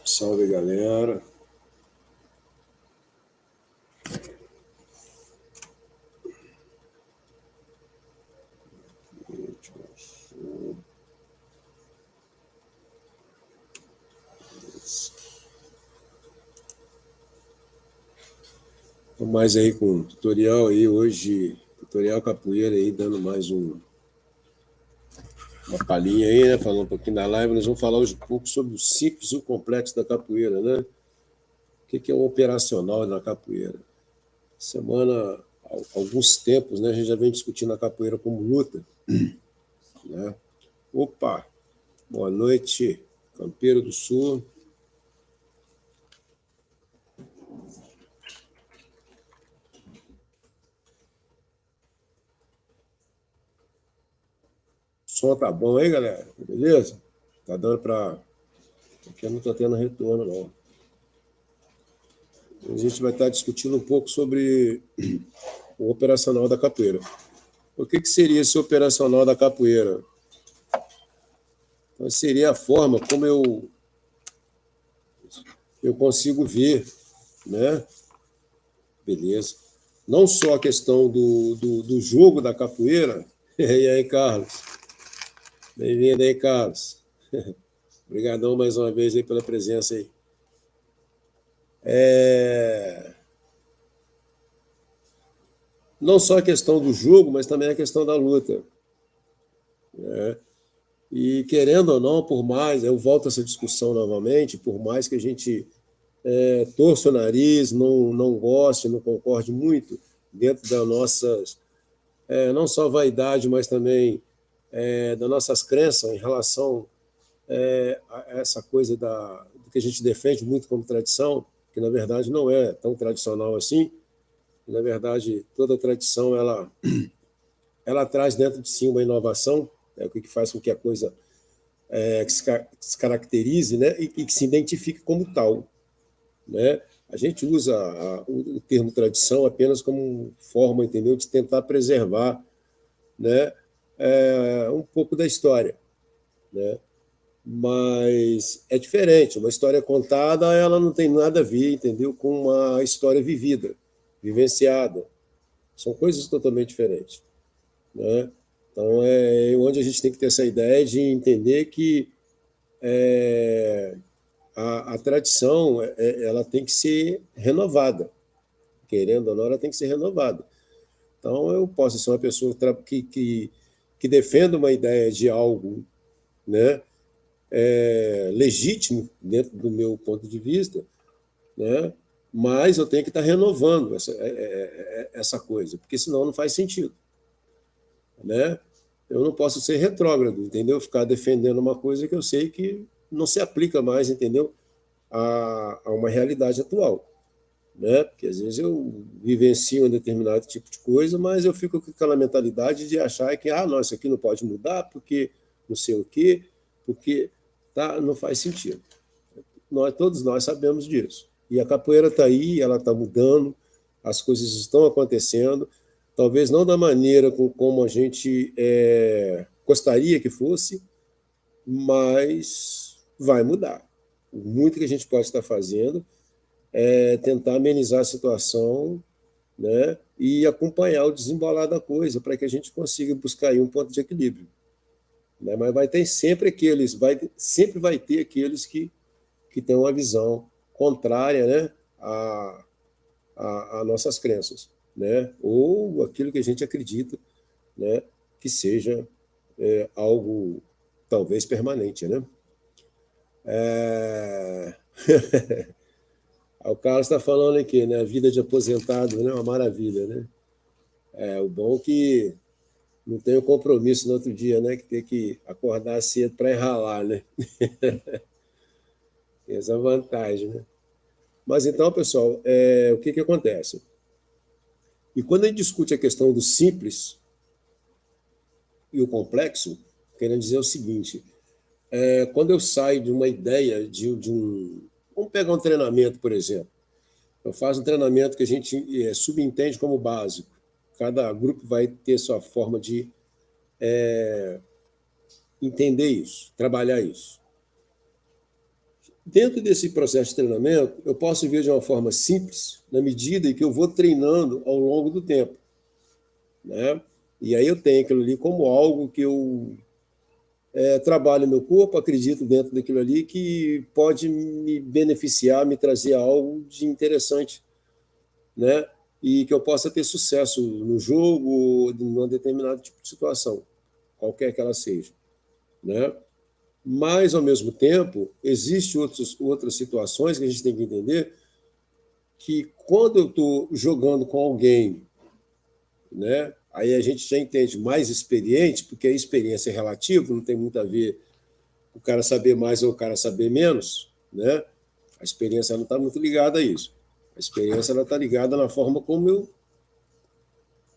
Salve, galera. Vamos mais aí com o tutorial aí hoje, tutorial capoeira aí, dando mais uma palhinha aí, né? Falando um pouquinho da live, nós vamos falar hoje um pouco sobre o simples e o complexo da capoeira, né? O que é o operacional na capoeira? Semana, há alguns tempos, né? A gente já vem discutindo a capoeira como luta, né? Opa! Boa noite, Campeiro do Sul. O som tá bom aí, galera? Beleza? Tá dando para... Aqui eu não tô tendo retorno, não. A gente vai estar discutindo um pouco sobre o operacional da capoeira. O que seria esse operacional da capoeira? Então, seria a forma como eu consigo ver, né? Beleza. Não só a questão do jogo da capoeira. E aí, Carlos? Bem-vindo aí, Carlos. Obrigadão mais uma vez aí pela presença aí. Não só a questão do jogo, mas também a questão da luta, né? E querendo ou não, por mais, eu volto a essa discussão novamente, por mais que a gente torça o nariz, não goste, não concorde muito, dentro das nossas, não só vaidade, mas também das nossas crenças em relação a essa coisa do que a gente defende muito como tradição, que na verdade não é tão tradicional assim. Na verdade, toda tradição ela traz dentro de si uma inovação, o que faz com que a coisa que se caracterize, né, e que se identifique como tal, né? A gente usa o termo tradição apenas como forma, entendeu, de tentar preservar, né, um pouco da história, né? Mas é diferente. Uma história contada, ela não tem nada a ver, entendeu, com uma história vivida, vivenciada. São coisas totalmente diferentes, né? Então, é onde a gente tem que ter essa ideia de entender que a tradição ela tem que ser renovada. Querendo ou não, ela tem que ser renovada. Então, eu posso ser uma pessoa que defenda uma ideia de algo, né, legítimo, dentro do meu ponto de vista, né, mas eu tenho que estar renovando essa coisa, porque senão não faz sentido, né? Eu não posso ser retrógrado, entendeu? Ficar defendendo uma coisa que eu sei que não se aplica mais, entendeu? A uma realidade atual, né? Porque às vezes eu vivencio um determinado tipo de coisa, mas eu fico com aquela mentalidade de achar que não, isso aqui não pode mudar porque não sei o quê, porque não faz sentido. Todos nós sabemos disso. E a capoeira está aí, ela está mudando, as coisas estão acontecendo, talvez não da maneira como a gente gostaria que fosse, mas vai mudar. Muito que a gente pode estar fazendo é tentar amenizar a situação, né, e acompanhar o desembolar da coisa para que a gente consiga buscar aí um ponto de equilíbrio, né? Mas sempre vai ter aqueles que têm uma visão contrária, né, a nossas crenças, né, ou aquilo que a gente acredita, né, que seja algo talvez permanente, né? O Carlos está falando aqui, né? A vida de aposentado, né? Uma maravilha, né? O bom é que não tem o compromisso no outro dia, né? Que tem que acordar cedo para ir ralar, né? Tem essa vantagem, né? Mas então, pessoal, o que acontece? E quando a gente discute a questão do simples e o complexo, querendo dizer o seguinte, quando eu saio de uma ideia de um... Vamos pegar um treinamento, por exemplo. Eu faço um treinamento que a gente subentende como básico. Cada grupo vai ter sua forma de entender isso, trabalhar isso. Dentro desse processo de treinamento, eu posso ver de uma forma simples, na medida em que eu vou treinando ao longo do tempo, né? E aí eu tenho aquilo ali como algo que eu trabalho meu corpo, acredito dentro daquilo ali que pode me beneficiar, me trazer algo de interessante, né? E que eu possa ter sucesso no jogo ou em um determinado tipo de situação, qualquer que ela seja, né? Mas, ao mesmo tempo, existem outras situações que a gente tem que entender que quando eu estou jogando com alguém, né, aí a gente já entende mais experiente, porque a experiência é relativa, não tem muito a ver o cara saber mais ou o cara saber menos, né? A experiência não está muito ligada a isso. A experiência está ligada na forma como eu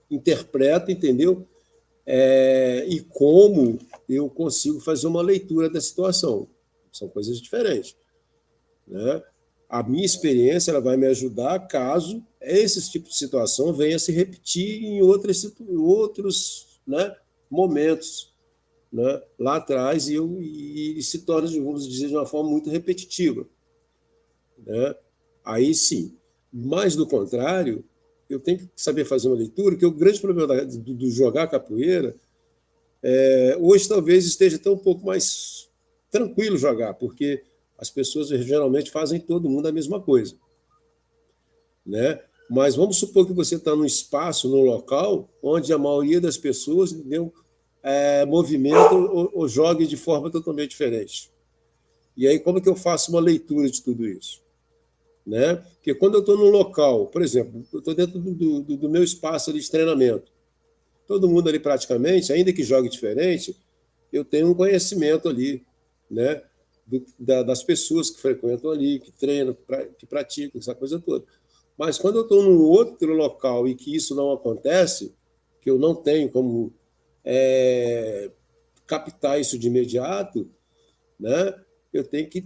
interpreto, entendeu? E como eu consigo fazer uma leitura da situação. São coisas diferentes, né? A minha experiência ela vai me ajudar caso esse tipo de situação venha a se repetir em outros, né, momentos, né, lá atrás e se torna, vamos dizer, de uma forma muito repetitiva, né? Aí sim. Mas, do contrário, eu tenho que saber fazer uma leitura, que o grande problema do jogar capoeira hoje talvez esteja até um pouco mais tranquilo jogar, porque as pessoas geralmente fazem todo mundo a mesma coisa, né? Mas vamos supor que você está num espaço, num local, onde a maioria das pessoas, entendeu, movimenta ou joga de forma totalmente diferente. E aí, como que eu faço uma leitura de tudo isso? Né? Porque quando eu estou num local, por exemplo, eu estou dentro do meu espaço ali de treinamento, todo mundo ali praticamente, ainda que jogue diferente, eu tenho um conhecimento ali, né, das pessoas que frequentam ali, que treinam, que praticam, essa coisa toda. Mas quando eu estou num outro local e que isso não acontece, que eu não tenho como captar isso de imediato, né, eu tenho que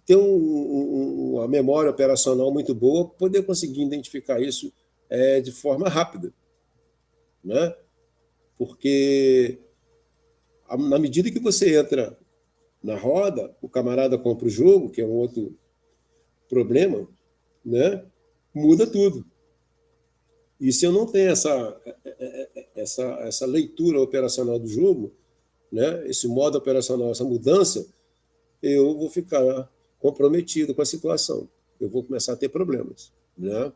ter uma memória operacional muito boa para poder conseguir identificar isso de forma rápida, né? Porque na medida que você entra na roda, o camarada compra o jogo, que é um outro problema, né? Muda tudo. E se eu não tenho essa leitura operacional do jogo, né? Esse modo operacional, essa mudança, eu vou ficar comprometido com a situação. Eu vou começar a ter problemas, né?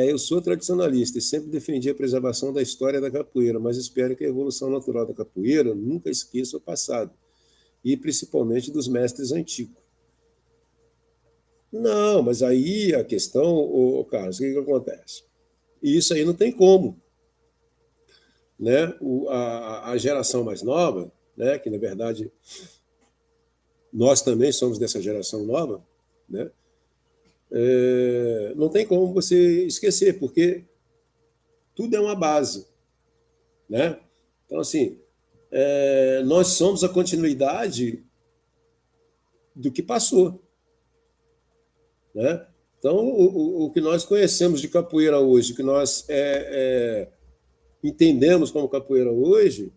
Eu sou tradicionalista e sempre defendi a preservação da história da capoeira, mas espero que a evolução natural da capoeira nunca esqueça o passado, e principalmente dos mestres antigos. Não, mas aí a questão, Carlos, o que acontece? Isso aí não tem como, né? A geração mais nova, né? Que na verdade nós também somos dessa geração nova, né? Não tem como você esquecer, porque tudo é uma base, né? Então assim, nós somos a continuidade do que passou, né? Então o que nós conhecemos de capoeira hoje, o que nós entendemos como capoeira hoje,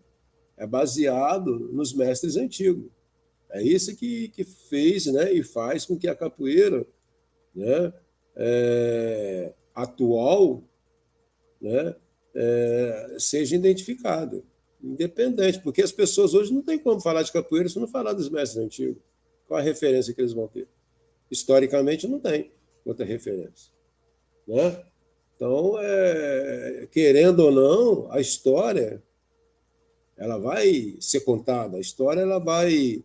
é baseado nos mestres antigos. É isso que fez, né, e faz com que a capoeira, né, atual, né, seja identificada, independente, porque as pessoas hoje não têm como falar de capoeira se não falar dos mestres antigos. Qual a referência que eles vão ter? Historicamente, não tem outra referência, né? Então, querendo ou não, a história ela vai ser contada, a história ela vai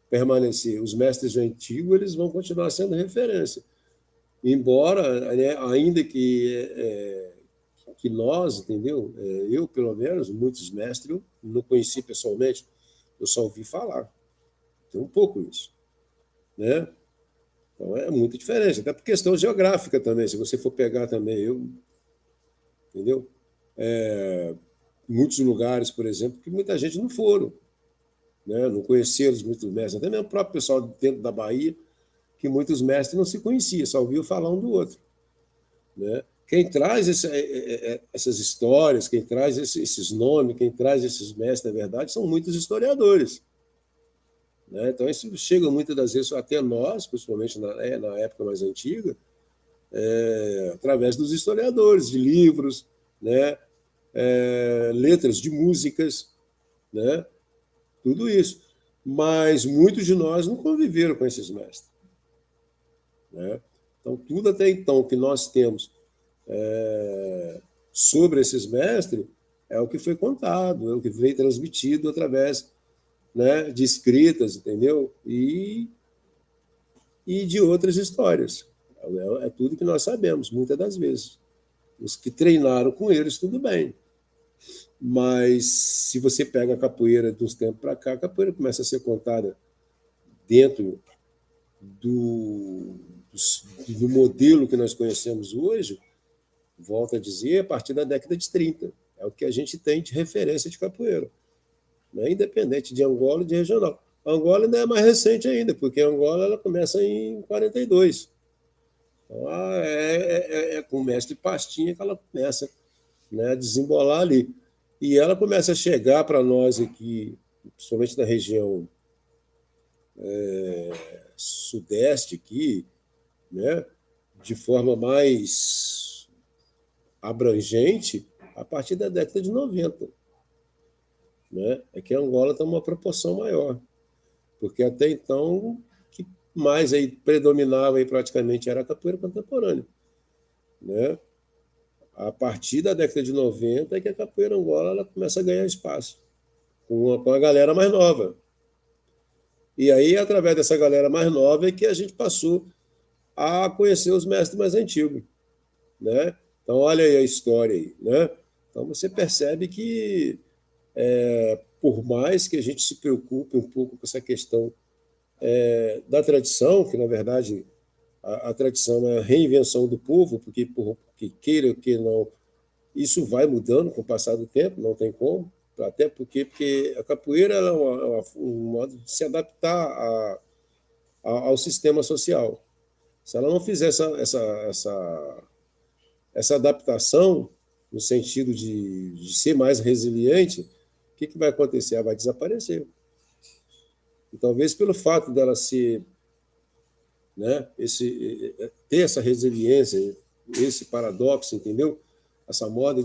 permanecer. Os mestres antigos eles vão continuar sendo referência, embora, né, ainda que nós, entendeu? Eu pelo menos muitos mestres eu não conheci pessoalmente, eu só ouvi falar. Tem um pouco isso, né? Então é muito diferente, até por questão geográfica também. Se você for pegar também, eu entendeu? Muitos lugares, por exemplo, que muita gente não foram, né? Não conheceram os muitos mestres, até mesmo o próprio pessoal dentro da Bahia, que muitos mestres não se conheciam, só ouviam falar um do outro, né? Quem traz essas histórias, quem traz esses nomes, quem traz esses mestres, na verdade, são muitos historiadores, né? Então, isso chega muitas das vezes até nós, principalmente na época mais antiga, através dos historiadores, de livros, né? Letras de músicas, né? Tudo isso. Mas muitos de nós não conviveram com esses mestres, né? Então, tudo até então que nós temos sobre esses mestres é o que foi contado, é o que veio transmitido através, né, de escritas, entendeu? E de outras histórias. É tudo que nós sabemos, muitas das vezes. Os que treinaram com eles, tudo bem. Mas se você pega a capoeira de uns tempos para cá, a capoeira começa a ser contada dentro do, do modelo que nós conhecemos hoje, volto a dizer, a partir da década de 30. É o que a gente tem de referência de capoeira, né? Independente de Angola e de regional. A Angola ainda é mais recente ainda, porque a Angola ela começa em 42. Então, com o mestre Pastinha que ela começa, né, a desembolar ali. E ela começa a chegar para nós aqui, principalmente na região sudeste aqui, né, de forma mais abrangente a partir da década de 90. Né? É que a Angola tem uma proporção maior, porque até então o que mais aí predominava aí praticamente era a capoeira contemporânea. Né? A partir da década de 90 é que a capoeira Angola ela começa a ganhar espaço com a galera mais nova. E aí, através dessa galera mais nova, é que a gente passou a conhecer os mestres mais antigos. Né? Então, olha aí a história aí. Né? Então, você percebe que, por mais que a gente se preocupe um pouco com essa questão da tradição, que, na verdade, a tradição é a reinvenção do povo, porque, queira ou que não, isso vai mudando com o passar do tempo, não tem como, até porque a capoeira é um modo de se adaptar ao sistema social. Se ela não fizer essa adaptação, no sentido de ser mais resiliente, o que vai acontecer? Ela vai desaparecer. E talvez pelo fato dela ser, né, ter essa resiliência, esse paradoxo, entendeu? Essa moda,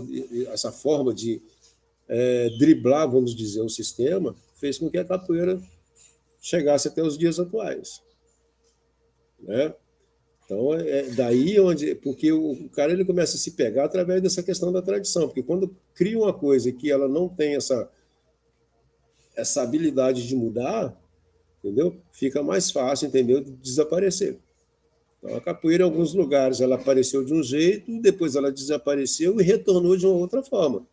essa forma de driblar, vamos dizer, o sistema, fez com que a capoeira chegasse até os dias atuais. Né? Então, daí onde. Porque o cara ele começa a se pegar através dessa questão da tradição, porque quando cria uma coisa que ela não tem essa habilidade de mudar, entendeu? Fica mais fácil, entendeu? De desaparecer. Então, a capoeira, em alguns lugares, ela apareceu de um jeito, depois ela desapareceu e retornou de uma outra forma.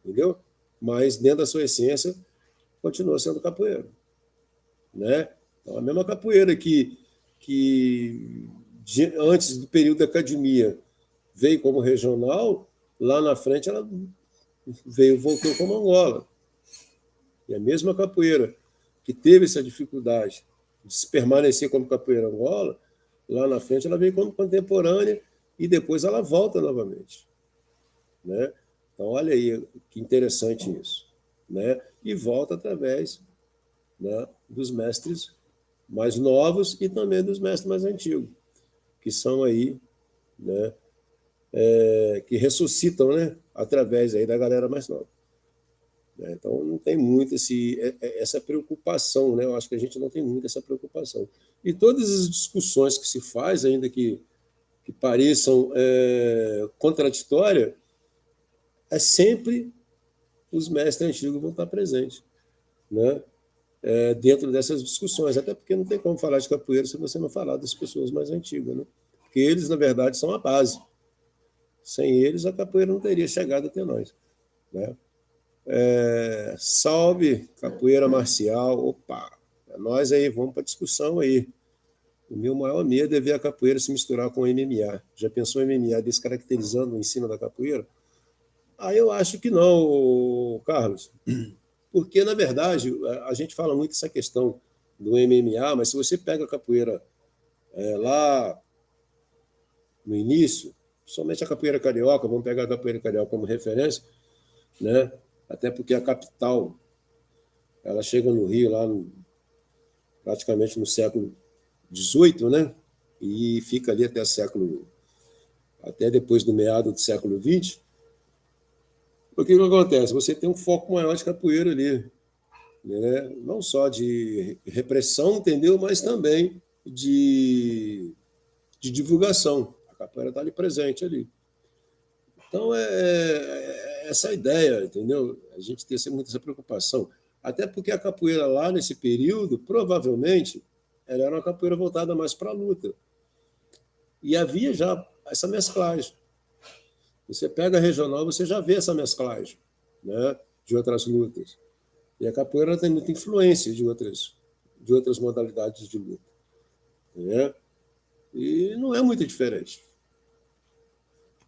Entendeu? Mas, dentro da sua essência, continua sendo capoeira. Né? Então, a mesma capoeira que antes do período da academia veio como regional, lá na frente ela voltou como Angola. E a mesma capoeira que teve essa dificuldade de se permanecer como capoeira Angola, lá na frente ela veio como contemporânea e depois ela volta novamente. Né? Então, olha aí que interessante isso. Né? E volta através, né, dos mestres mais novos e também dos mestres mais antigos, que são aí, né, que ressuscitam, né, através aí da galera mais nova. Né? Então, não tem muito essa preocupação, né? Eu acho que a gente não tem muito essa preocupação. E todas as discussões que se faz, ainda que pareçam contraditórias, é sempre os mestres antigos vão estar presentes, né? Dentro dessas discussões, até porque não tem como falar de capoeira se você não falar das pessoas mais antigas, né? Porque eles, na verdade, são a base. Sem eles, a capoeira não teria chegado até nós. Né? Salve, capoeira marcial. Opa, é nós aí, vamos para a discussão aí. O meu maior medo é ver a capoeira se misturar com o MMA. Já pensou em MMA descaracterizando o ensino da capoeira? Aí eu acho que não, Carlos. Porque, na verdade, a gente fala muito essa questão do MMA, mas se você pega a capoeira lá no início, somente a capoeira carioca, vamos pegar a capoeira carioca como referência, né? Até porque a capital, ela chega no Rio lá praticamente no século XVIII, né? E fica ali até depois do meado do século XX. O que acontece? Você tem um foco maior de capoeira ali, né? Não só de repressão, entendeu? Mas também de divulgação. A capoeira está ali presente ali. Então, essa ideia, entendeu? A gente tem muita essa preocupação. Até porque a capoeira lá, nesse período, provavelmente, ela era uma capoeira voltada mais para a luta. E havia já essa mesclagem. Você pega a regional, você já vê essa mesclagem, né, de outras lutas. E a capoeira tem muita influência de outras modalidades de luta, né? E não é muito diferente,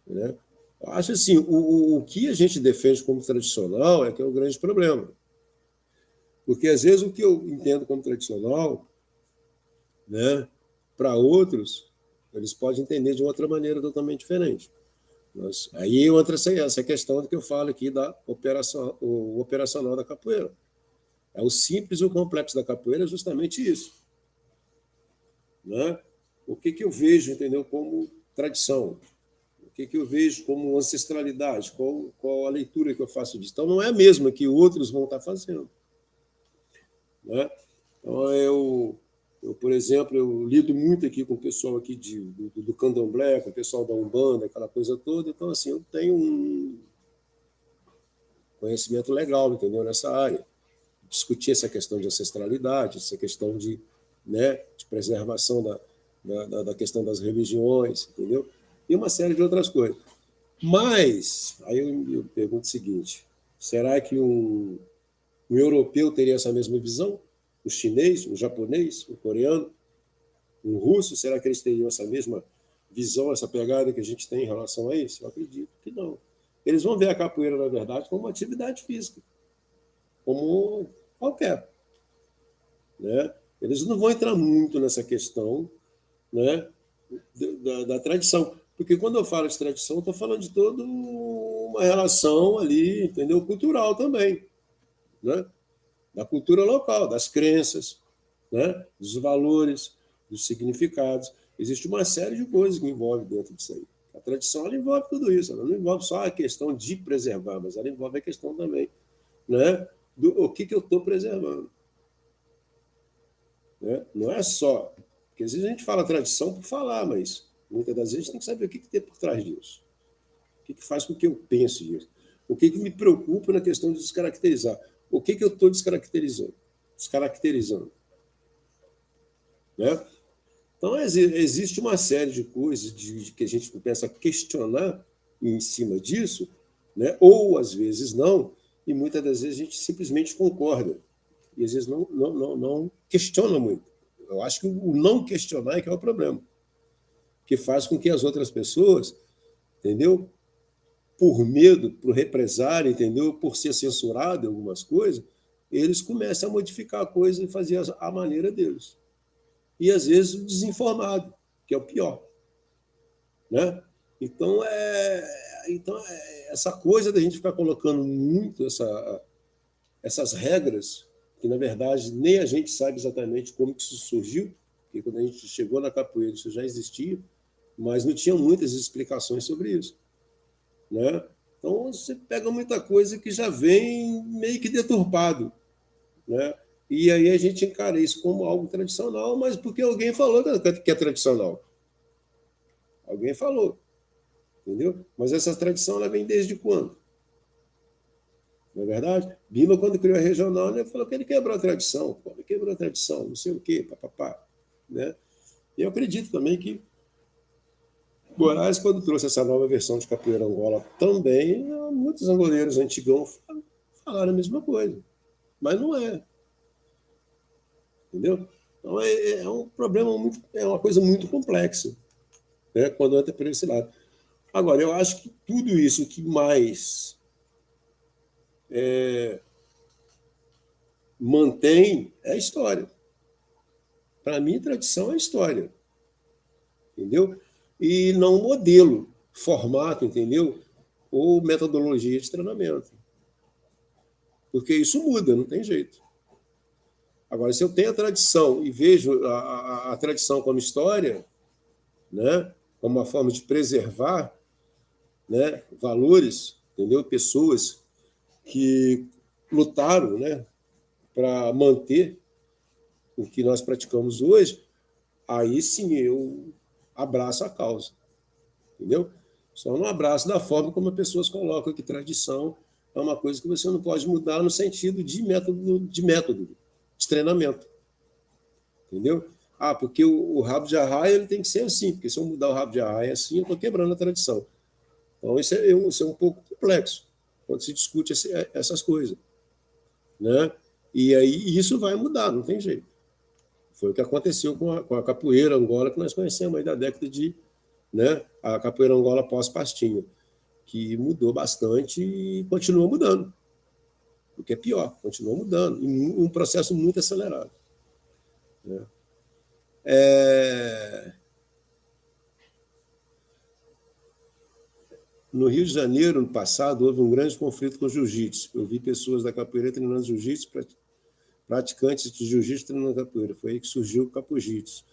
né? Acho assim, o que a gente defende como tradicional é que é o grande problema. Porque, às vezes, o que eu entendo como tradicional, né, para outros, eles podem entender de outra maneira totalmente diferente. Aí entra essa questão do que eu falo aqui o operacional da capoeira. É o simples e o complexo da capoeira é justamente isso, né? O que eu vejo, entendeu, como tradição? O que eu vejo como ancestralidade? Qual a leitura que eu faço disso? Então, não é a mesma que outros vão estar fazendo, né? Então, por exemplo, eu lido muito aqui com o pessoal aqui do candomblé, com o pessoal da Umbanda, aquela coisa toda. Então, assim, eu tenho um conhecimento legal, entendeu, nessa área. Discutir essa questão de ancestralidade, essa questão né, de preservação da questão das religiões, entendeu? E uma série de outras coisas. Mas, aí eu pergunto o seguinte, será que um europeu teria essa mesma visão? O chinês, o japonês, o coreano, um russo, será que eles teriam essa mesma visão, essa pegada que a gente tem em relação a isso? Eu acredito que não. Eles vão ver a capoeira, na verdade, como uma atividade física, como qualquer, né? Eles não vão entrar muito nessa questão, né, da tradição, porque quando eu falo de tradição, estou falando de toda uma relação ali, entendeu, cultural também, né? Da cultura local, das crenças, né, dos valores, dos significados. Existe uma série de coisas que envolve dentro disso aí. A tradição ela envolve tudo isso, ela não envolve só a questão de preservar, mas ela envolve a questão também, né, do o que eu estou preservando. Né? Não é só. Porque às vezes a gente fala tradição por falar, mas muitas das vezes a gente tem que saber o que tem por trás disso. O que faz com que eu pense disso. O que me preocupa na questão de descaracterizar. O que eu estou descaracterizando? Descaracterizando. Né? Então, existe uma série de coisas que a gente começa a questionar em cima disso, né? Ou às vezes não, e muitas das vezes a gente simplesmente concorda. E às vezes não questiona muito. Eu acho que o não questionar é que é o problema, que faz com que as outras pessoas, entendeu? Por medo, por represária, entendeu? Por ser censurado em algumas coisas, eles começam a modificar a coisa e fazer a maneira deles. E às vezes desinformado, que é o pior, né? Então essa coisa da gente ficar colocando muito essas regras, que na verdade nem a gente sabe exatamente como que isso surgiu, porque quando a gente chegou na capoeira isso já existia, mas não tinha muitas explicações sobre isso, né? Então você pega muita coisa que já vem meio que deturpado, né? E aí a gente encara isso como algo tradicional, mas porque alguém falou que é tradicional. Alguém falou, entendeu? Mas essa tradição ela vem desde quando? Não é verdade? Bima, quando criou a regional, ele falou que ele quebrou a tradição, pô, ele quebrou a tradição, não sei o quê, papapá. Né? E eu acredito também que Moraes, quando trouxe essa nova versão de capoeira Angola, também, muitos angoleiros antigão falaram a mesma coisa. Mas não é. Entendeu? Então, é um problema muito, é uma coisa muito complexa, né, quando entra por esse lado. Agora, eu acho que tudo isso que mais mantém é a história. Para mim, tradição é história, entendeu? E não modelo, formato, entendeu? Ou metodologia de treinamento. Porque isso muda, não tem jeito. Agora, se eu tenho a tradição e vejo a tradição como história, né, como uma forma de preservar, né, valores, entendeu? Pessoas que lutaram, né, para manter o que nós praticamos hoje, aí sim eu abraço a causa, entendeu? Só não abraço da forma como as pessoas colocam que tradição é uma coisa que você não pode mudar no sentido de treinamento, entendeu? Ah, porque o rabo de arraia ele tem que ser assim, porque se eu mudar o rabo de arraia assim, eu estou quebrando a tradição. Então, isso é um pouco complexo, quando se discute essas coisas, né? E aí isso vai mudar, não tem jeito. Foi o que aconteceu com a capoeira Angola, que nós conhecemos aí da década de, né, a capoeira Angola pós-pastinha, que mudou bastante e continua mudando, o que é pior, continua mudando, em um processo muito acelerado, né? É... No Rio de Janeiro, no passado, houve um grande conflito com o jiu-jitsu. Eu vi pessoas da capoeira treinando jiu-jitsu, praticantes de jiu-jitsu treinando capoeira. Foi aí que surgiu o capojitsu.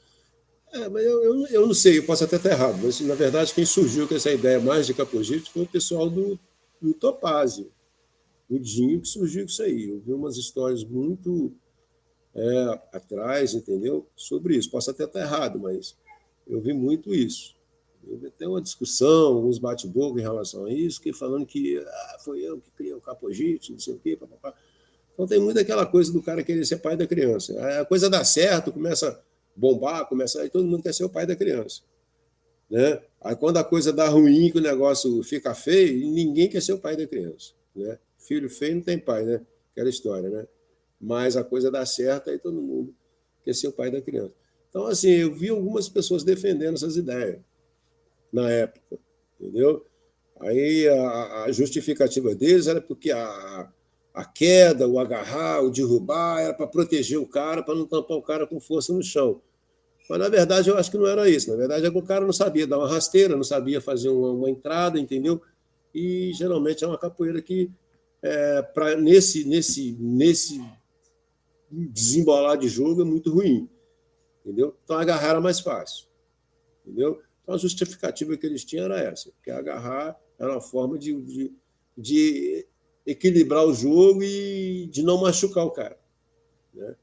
Mas eu não sei, eu posso até estar errado, mas na verdade quem surgiu com essa ideia mais de capojitsu foi o pessoal do Topázio, o Dinho que surgiu com isso aí. Eu vi umas histórias muito atrás, entendeu? Sobre isso. Posso até estar errado, mas eu vi muito isso. Eu vi até uma discussão, uns bate-boca em relação a isso, que falando que foi eu que criei o capojitsu, não sei o quê, papapá. Então tem muito aquela coisa do cara querer ser pai da criança. A coisa dá certo, começa a bombar, aí todo mundo quer ser o pai da criança, né? Aí quando a coisa dá ruim, que o negócio fica feio, ninguém quer ser o pai da criança, né? Filho feio não tem pai, né? Aquela história, né? Mas a coisa dá certo, aí todo mundo quer ser o pai da criança. Então, assim, eu vi algumas pessoas defendendo essas ideias na época, entendeu? Aí a justificativa deles era porque a queda, o agarrar, o derrubar, era para proteger o cara, para não tampar o cara com força no chão. Mas, na verdade, eu acho que não era isso. Na verdade, é que o cara não sabia dar uma rasteira, não sabia fazer uma entrada, entendeu? E, geralmente, é uma capoeira que, nesse desembolar de jogo, é muito ruim, entendeu? Então, agarrar era mais fácil, entendeu? Então, a justificativa que eles tinham era essa, que agarrar era uma forma de equilibrar o jogo e de não machucar o cara, né?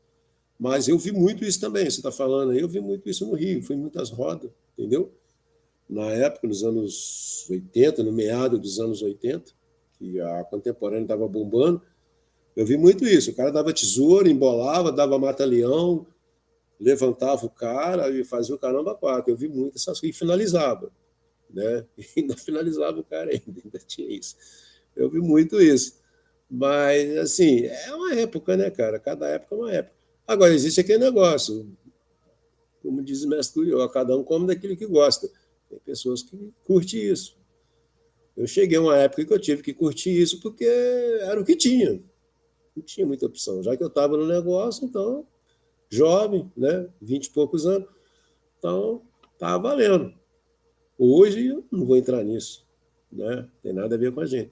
Mas eu vi muito isso também, você está falando aí, eu vi muito isso no Rio, fui em muitas rodas, entendeu? Na época, nos anos 80, no meado dos anos 80, que a contemporânea estava bombando, eu vi muito isso. O cara dava tesoura, embolava, dava mata-leão, levantava o cara e fazia o caramba quatro. Eu vi muito essas coisas e finalizava, né? E ainda finalizava o cara ainda tinha isso. Eu vi muito isso. Mas, assim, é uma época, né, cara? Cada época é uma época. Agora, existe aquele negócio, como diz o mestre Curió, cada um come daquilo que gosta. Tem pessoas que curtem isso. Eu cheguei a uma época que eu tive que curtir isso porque era o que tinha. Não tinha muita opção. Já que eu estava no negócio, então, jovem, né, 20 e poucos anos, então estava valendo. Hoje eu não vou entrar nisso, né? Tem nada a ver com a gente.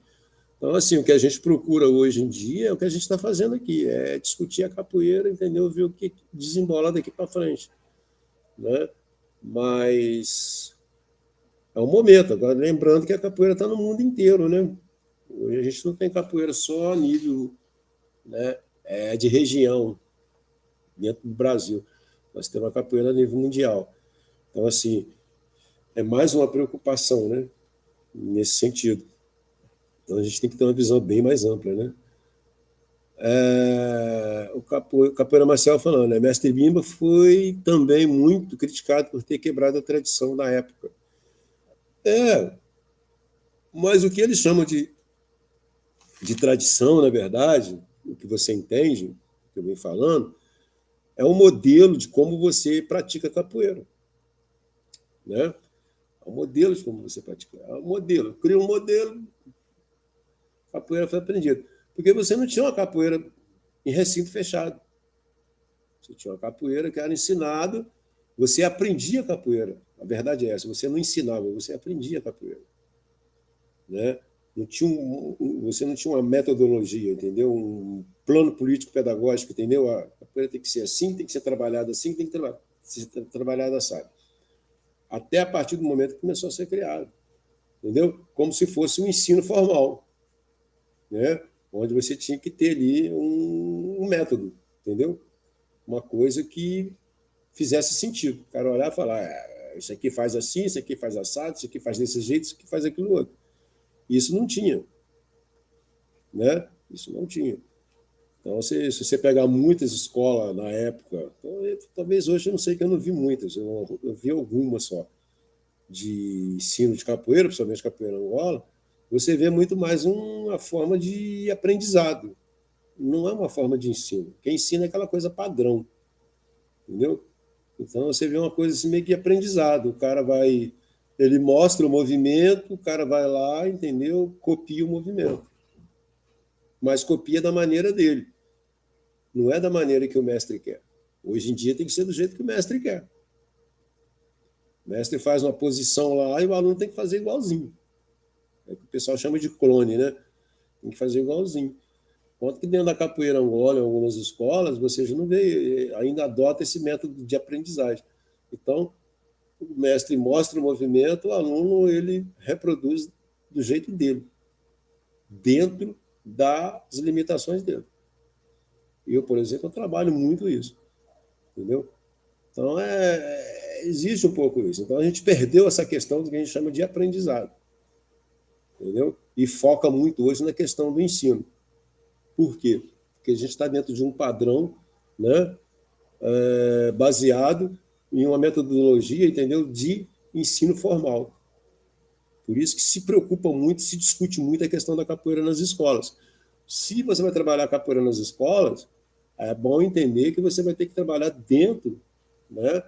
Então, assim, o que a gente procura hoje em dia é o que a gente está fazendo aqui, é discutir a capoeira, entendeu? Ver o que desembola daqui para frente, né? Mas é um momento. Agora, lembrando que a capoeira está no mundo inteiro, né? Hoje a gente não tem capoeira só a nível, né, de região, dentro do Brasil. Nós temos a capoeira a nível mundial. Então, assim, é mais uma preocupação, né, nesse sentido. Então, a gente tem que ter uma visão bem mais ampla, né? O Capoeira Marcial falando, né? Mestre Bimba foi também muito criticado por ter quebrado a tradição da época. Mas o que eles chamam de tradição, na verdade, o que você entende, que eu venho falando, é um modelo de como você pratica capoeira. Né? É um modelo de como você pratica. É um modelo. Cria um modelo, capoeira foi aprendida. Porque você não tinha uma capoeira em recinto fechado. Você tinha uma capoeira que era ensinado, você aprendia capoeira. A verdade é essa, você não ensinava, você aprendia capoeira. Né? Você não tinha uma metodologia, entendeu? Um plano político-pedagógico, entendeu? A capoeira tem que ser assim, tem que ser trabalhada assim, tem que ser trabalhada assim. Até a partir do momento que começou a ser criado, entendeu? Como se fosse um ensino formal, né? Onde você tinha que ter ali um método, entendeu? Uma coisa que fizesse sentido. O cara olhar e falar, isso aqui faz assim, isso aqui faz assado, isso aqui faz desse jeito, isso aqui faz aquilo outro. Isso não tinha, né? Isso não tinha. Então, se você pegar muitas escolas na época, então, talvez hoje eu não sei, que eu não vi muitas, eu vi algumas só, de ensino de capoeira, principalmente capoeira Angola, você vê muito mais uma forma de aprendizado. Não é uma forma de ensino. Quem ensina é aquela coisa padrão, entendeu? Então você vê uma coisa assim meio que aprendizado. O cara vai, ele mostra o movimento, o cara vai lá, entendeu? Copia o movimento. Mas copia da maneira dele. Não é da maneira que o mestre quer. Hoje em dia tem que ser do jeito que o mestre quer. O mestre faz uma posição lá e o aluno tem que fazer igualzinho. É o que o pessoal chama de clone, né? Tem que fazer igualzinho. Enquanto que dentro da capoeira Angola, em algumas escolas, você já não vê, ainda adota esse método de aprendizagem. Então, o mestre mostra o movimento, o aluno ele reproduz do jeito dele, dentro das limitações dele. Eu, por exemplo, eu trabalho muito isso, entendeu? Então, existe um pouco isso. Então, a gente perdeu essa questão do que a gente chama de aprendizado, entendeu? E foca muito hoje na questão do ensino. Por quê? Porque a gente está dentro de um padrão, né, baseado em uma metodologia, entendeu, de ensino formal. Por isso que se preocupa muito, se discute muito a questão da capoeira nas escolas. Se você vai trabalhar a capoeira nas escolas, é bom entender que você vai ter que trabalhar dentro, né,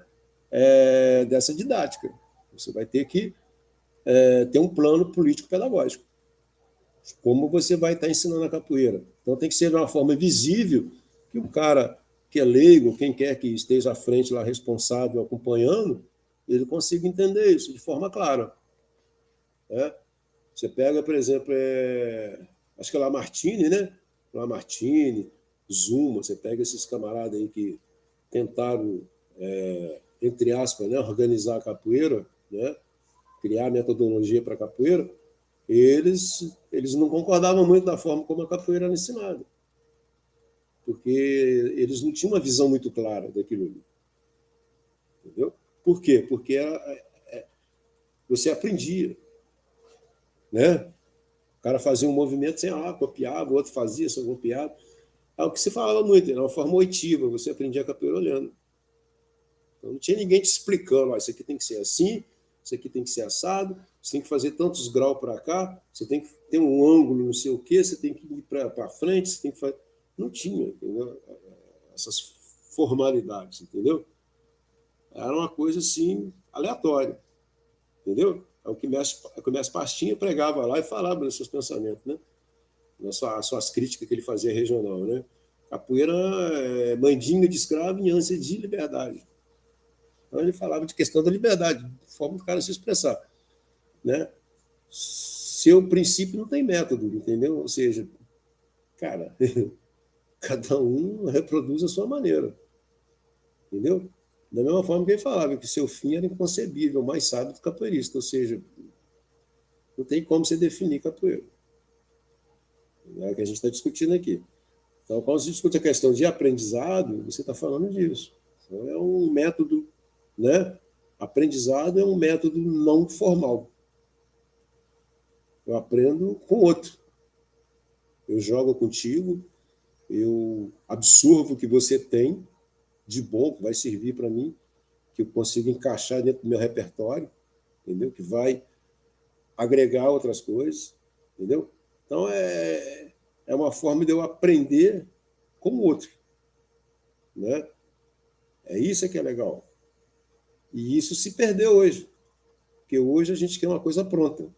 dessa didática. Você vai ter que ter um plano político-pedagógico. Como você vai estar ensinando a capoeira. Então tem que ser de uma forma visível, que o cara que é leigo, quem quer que esteja à frente lá, responsável, acompanhando, ele consiga entender isso de forma clara. Né? Você pega, por exemplo, acho que é Lamartine, né? Lamartine, Zuma, você pega esses camaradas aí que tentaram, entre aspas, né, organizar a capoeira, né? Criar metodologia para a capoeira, eles não concordavam muito da forma como a capoeira era ensinada, porque eles não tinham uma visão muito clara daquilo ali. Entendeu? Por quê? Porque você aprendia, né? O cara fazia um movimento, assim, copiava, o outro fazia, só copiava. O que se falava muito, era uma forma oitiva, você aprendia a capoeira olhando. Então, não tinha ninguém te explicando, isso aqui tem que ser assim, isso aqui tem que ser assado, você tem que fazer tantos graus para cá, você tem que ter um ângulo, não sei o quê, você tem que ir para frente, você tem que fazer... Não tinha, entendeu? Essas formalidades, entendeu? Era uma coisa assim, aleatória, entendeu? O que o mestre Pastinha pregava lá e falava dos seus pensamentos, né? Nas suas críticas que ele fazia regional, né? Capoeira é mandinga de escravo em ânsia de liberdade. Então ele falava de questão da liberdade, de forma do cara se expressar, né? Seu princípio não tem método, entendeu? Ou seja, cara, cada um reproduz a sua maneira, entendeu? Da mesma forma que ele falava que seu fim era inconcebível, mais sábio do capoeirista, ou seja, não tem como você definir capoeira. É o que a gente está discutindo aqui. Então, quando se discute a questão de aprendizado, você está falando disso. Então, é um método, né? Aprendizado é um método não formal. Eu aprendo com outro. Eu jogo contigo, eu absorvo o que você tem de bom, que vai servir para mim, que eu consigo encaixar dentro do meu repertório, entendeu? Que vai agregar outras coisas, entendeu? Então, é uma forma de eu aprender com o outro, né? Isso que é legal. E isso se perdeu hoje, porque hoje a gente quer uma coisa pronta.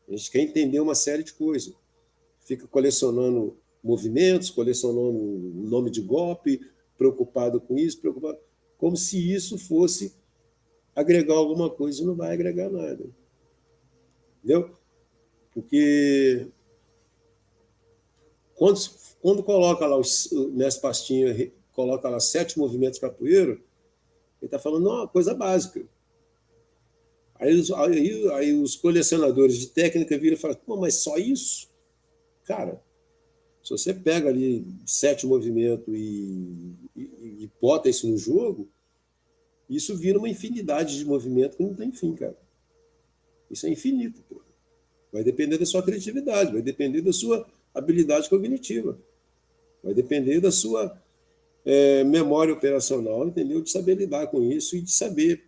A gente quer entender uma série de coisas. Fica colecionando movimentos, colecionando nome de golpe, preocupado com isso, preocupado, como se isso fosse agregar alguma coisa, e não vai agregar nada. Entendeu? Porque quando coloca lá o mestre Pastinha, coloca lá 7 movimentos de capoeira, ele está falando uma coisa básica. Aí os colecionadores de técnica viram e falam, mas só isso? Cara, se você pega ali 7 movimentos e bota isso no jogo, isso vira uma infinidade de movimentos que não tem fim, cara. Isso é infinito, pô. Vai depender da sua criatividade, vai depender da sua habilidade cognitiva, vai depender da sua memória operacional, entendeu? De saber lidar com isso e de saber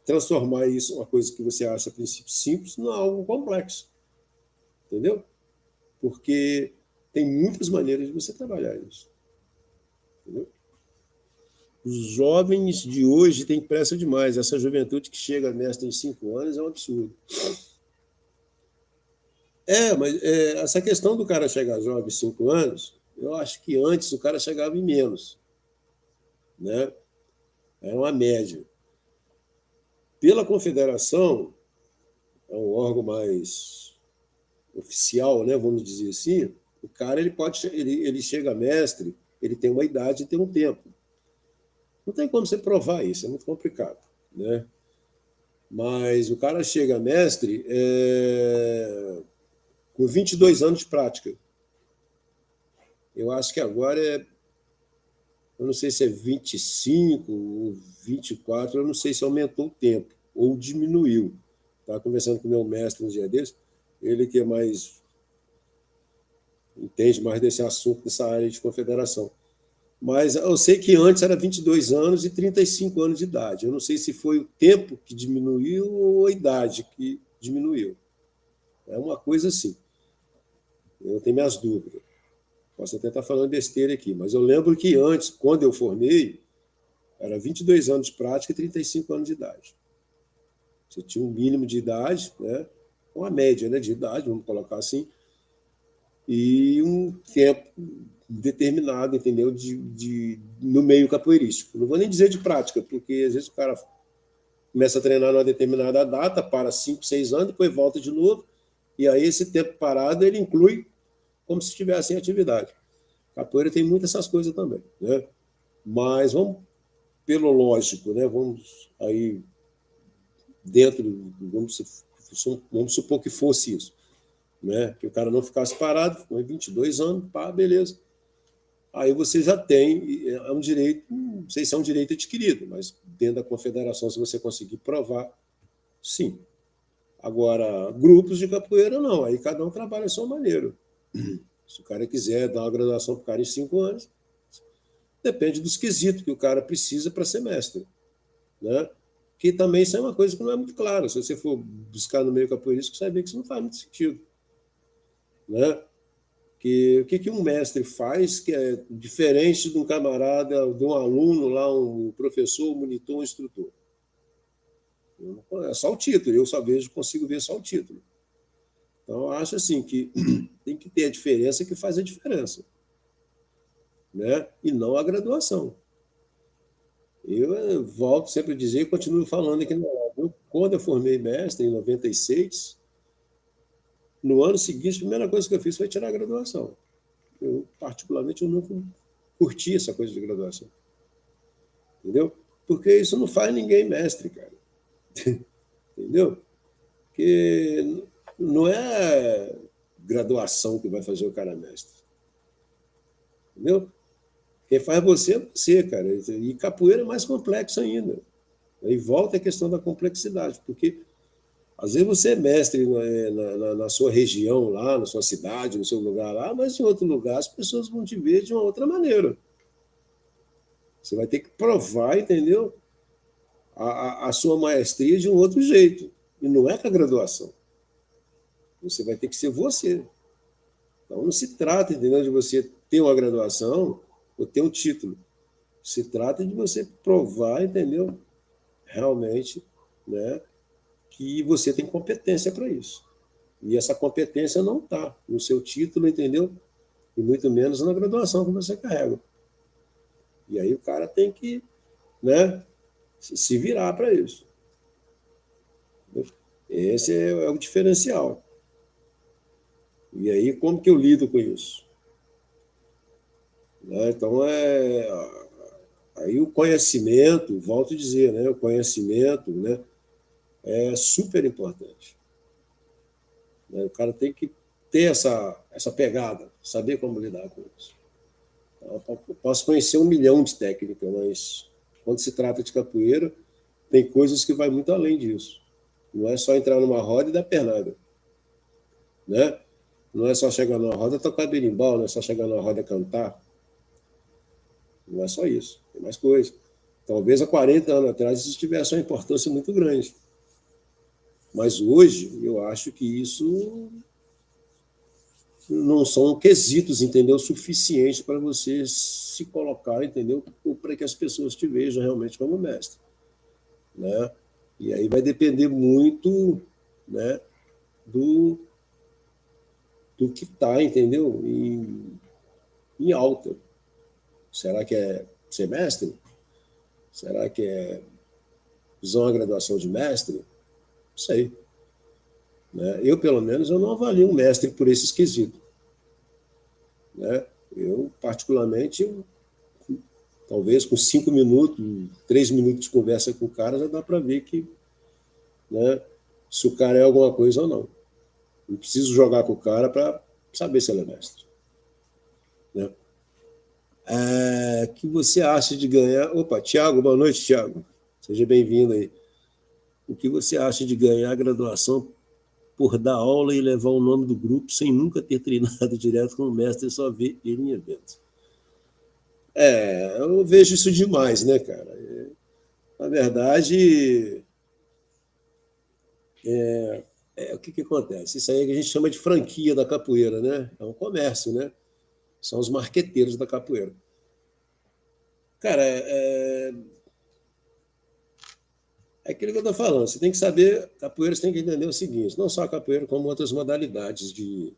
transformar isso, uma coisa que você acha a princípio simples, em algo complexo, entendeu? Porque tem muitas maneiras de você trabalhar isso, entendeu? Os jovens de hoje têm pressa demais. Essa juventude que chega a mestre em 5 anos é um absurdo. Mas essa questão do cara chegar jovem em 5 anos, eu acho que antes o cara chegava em menos, né? Era uma média. Pela confederação, é um órgão mais oficial, né? Vamos dizer assim, o cara ele chega mestre, ele tem uma idade e tem um tempo. Não tem como você provar isso, é muito complicado, né? Mas o cara chega mestre com 22 anos de prática. Eu acho que agora eu não sei se é 25 ou 24, eu não sei se aumentou o tempo ou diminuiu. Estava conversando com o meu mestre um dia desses, ele que é entende mais desse assunto, dessa área de confederação. Mas eu sei que antes era 22 anos e 35 anos de idade. Eu não sei se foi o tempo que diminuiu ou a idade que diminuiu. É uma coisa assim. Eu tenho minhas dúvidas. Posso até estar falando besteira aqui, mas eu lembro que antes, quando eu formei, era 22 anos de prática e 35 anos de idade. Você tinha um mínimo de idade, né? Uma média, né, de idade, vamos colocar assim, e um tempo determinado, entendeu, no meio capoeirístico. Não vou nem dizer de prática, porque às vezes o cara começa a treinar numa determinada data, para 5, 6 anos, depois volta de novo, e aí esse tempo parado ele inclui como se estivesse em atividade. Capoeira tem muitas essas coisas também, né? Mas vamos pelo lógico, né? Vamos aí dentro, vamos supor que fosse isso, né? Que o cara não ficasse parado, com 22 anos, pá, beleza. Aí você já tem, é um direito, não sei se é um direito adquirido, mas dentro da confederação, se você conseguir provar, sim. Agora, grupos de capoeira, não. Aí cada um trabalha a sua maneira. Se o cara quiser dar uma graduação para o cara em 5 anos, depende dos quesitos que o cara precisa para ser mestre, né? Que também isso é uma coisa que não é muito clara. Se você for buscar no meio capoeirístico, você vai ver que isso não faz muito sentido, né? O que um mestre faz que é diferente de um camarada, de um aluno lá, um professor, um monitor, um instrutor? É só o título, eu só consigo ver só o título. Então, eu acho assim que tem que ter a diferença que faz a diferença, né? E não a graduação. Eu volto sempre a dizer e continuo falando aqui. Quando eu formei mestre, em 96, no ano seguinte, a primeira coisa que eu fiz foi tirar a graduação. Eu, particularmente, eu nunca curti essa coisa de graduação. Entendeu? Porque isso não faz ninguém mestre, cara. Entendeu? Porque não é graduação que vai fazer o cara mestre. Entendeu? Quem faz você é você, cara. E capoeira é mais complexo ainda. Aí volta a questão da complexidade, porque às vezes você é mestre na sua região lá, na sua cidade, no seu lugar lá, mas em outro lugar as pessoas vão te ver de uma outra maneira. Você vai ter que provar, entendeu? A sua maestria de um outro jeito. E não é com a graduação. Você vai ter que ser você. Então não se trata, entendeu, de você ter uma graduação ou ter um título. Se trata de você provar, entendeu? Realmente, né, que você tem competência para isso. E essa competência não está no seu título, entendeu? E muito menos na graduação que você carrega. E aí o cara tem que, né, se virar para isso. Esse é o diferencial. E aí, como que eu lido com isso? Né? Então, aí o conhecimento, volto a dizer, né, o conhecimento, né, é super importante. Né? O cara tem que ter essa pegada, saber como lidar com isso. Eu posso conhecer 1 milhão de técnicas, mas quando se trata de capoeira, tem coisas que vai muito além disso. Não é só entrar numa roda e dar pernada. Né? Não é só chegar numa roda e tocar berimbau, não é só chegar numa roda e cantar. Não é só isso, tem mais coisa. Talvez há 40 anos atrás isso tivesse uma importância muito grande. Mas hoje eu acho que isso não são quesitos, entendeu? Suficientes para você se colocar, entendeu? Para que as pessoas te vejam realmente como mestre. Né? E aí vai depender muito, né, do que está, entendeu? Em alta. Será que é ser mestre? Será que é usar uma graduação de mestre? Não sei. Né? Eu, pelo menos, eu não avalio um mestre por esse esquisito. Né? Eu, particularmente, talvez com 5 minutos, 3 minutos de conversa com o cara, já dá para ver que, né, se o cara é alguma coisa ou não. Não preciso jogar com o cara para saber se ele é mestre. Né? O que você acha de ganhar... Opa, Tiago, boa noite, Tiago. Seja bem-vindo aí. O que você acha de ganhar a graduação por dar aula e levar o nome do grupo sem nunca ter treinado direto com o mestre e só ver ele em eventos? Eu vejo isso demais, né, cara? Na verdade, o que acontece? Isso aí é que a gente chama de franquia da capoeira, né? É um comércio, né? São os marqueteiros da capoeira. Cara, é aquilo que eu estou falando. Você tem que saber, capoeira, você tem que entender o seguinte: não só a capoeira, como outras modalidades de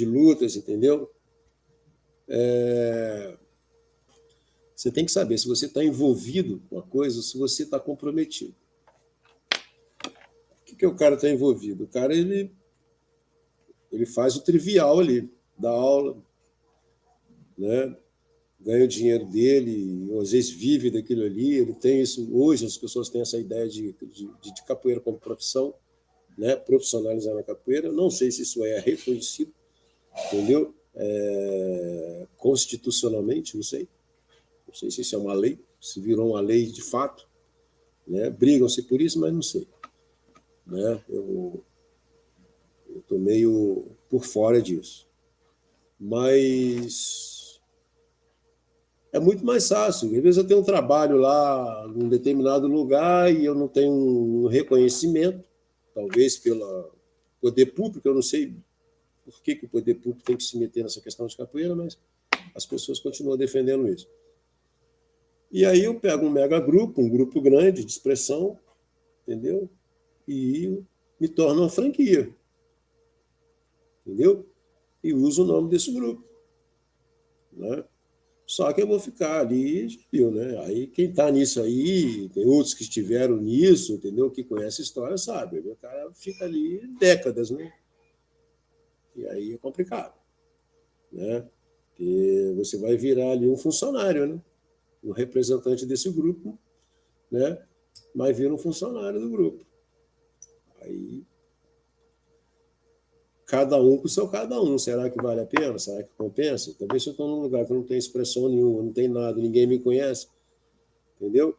lutas, entendeu? Você tem que saber se você está envolvido com a coisa, se você está comprometido. O que o cara está envolvido? O cara ele faz o trivial ali, dá aula, né? Ganha o dinheiro dele, às vezes vive daquilo ali. Ele tem isso. Hoje as pessoas têm essa ideia de capoeira como profissão, né? Profissionalizar na capoeira. Não sei se isso é reconhecido, entendeu? Constitucionalmente, não sei. Não sei se isso é uma lei, se virou uma lei de fato. Né? Brigam-se por isso, mas não sei. Né? Eu estou meio por fora disso. Mas é muito mais fácil. Às vezes eu tenho um trabalho lá em um determinado lugar e eu não tenho um reconhecimento, talvez pelo poder público, eu não sei por que o poder público tem que se meter nessa questão de capoeira, mas as pessoas continuam defendendo isso. E aí eu pego um mega grupo, um grupo grande de expressão, entendeu? E me torno uma franquia, entendeu? E uso o nome desse grupo. Né? Só que eu vou ficar ali, viu, né? Aí quem está nisso aí, tem outros que estiveram nisso, entendeu? Que conhece a história, sabe. O cara fica ali décadas, né? E aí é complicado, né? Porque você vai virar ali um funcionário, né? Um representante desse grupo, né? Mas vira um funcionário do grupo. Aí cada um com o seu cada um. Será que vale a pena? Será que compensa? Talvez se eu estou num lugar que não tem expressão nenhuma, não tem nada, ninguém me conhece, entendeu?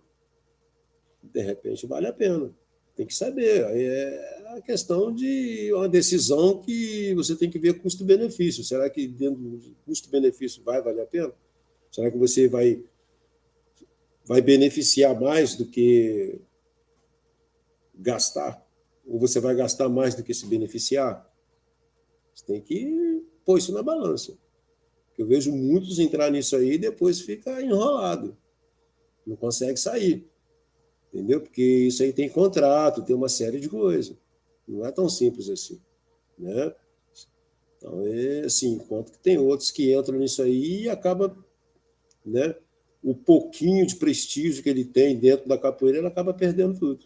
De repente vale a pena. Tem que saber. Aí é a questão de uma decisão que você tem que ver custo-benefício. Será que dentro do custo-benefício vai valer a pena? Será que você vai beneficiar mais do que gastar? Ou você vai gastar mais do que se beneficiar? Você tem que pôr isso na balança. Eu vejo muitos entrar nisso aí e depois fica enrolado, não consegue sair, entendeu? Porque isso aí tem contrato, tem uma série de coisas. Não é tão simples assim, né? Então, é assim, enquanto que tem outros que entram nisso aí e acaba, né, o pouquinho de prestígio que ele tem dentro da capoeira, ele acaba perdendo tudo.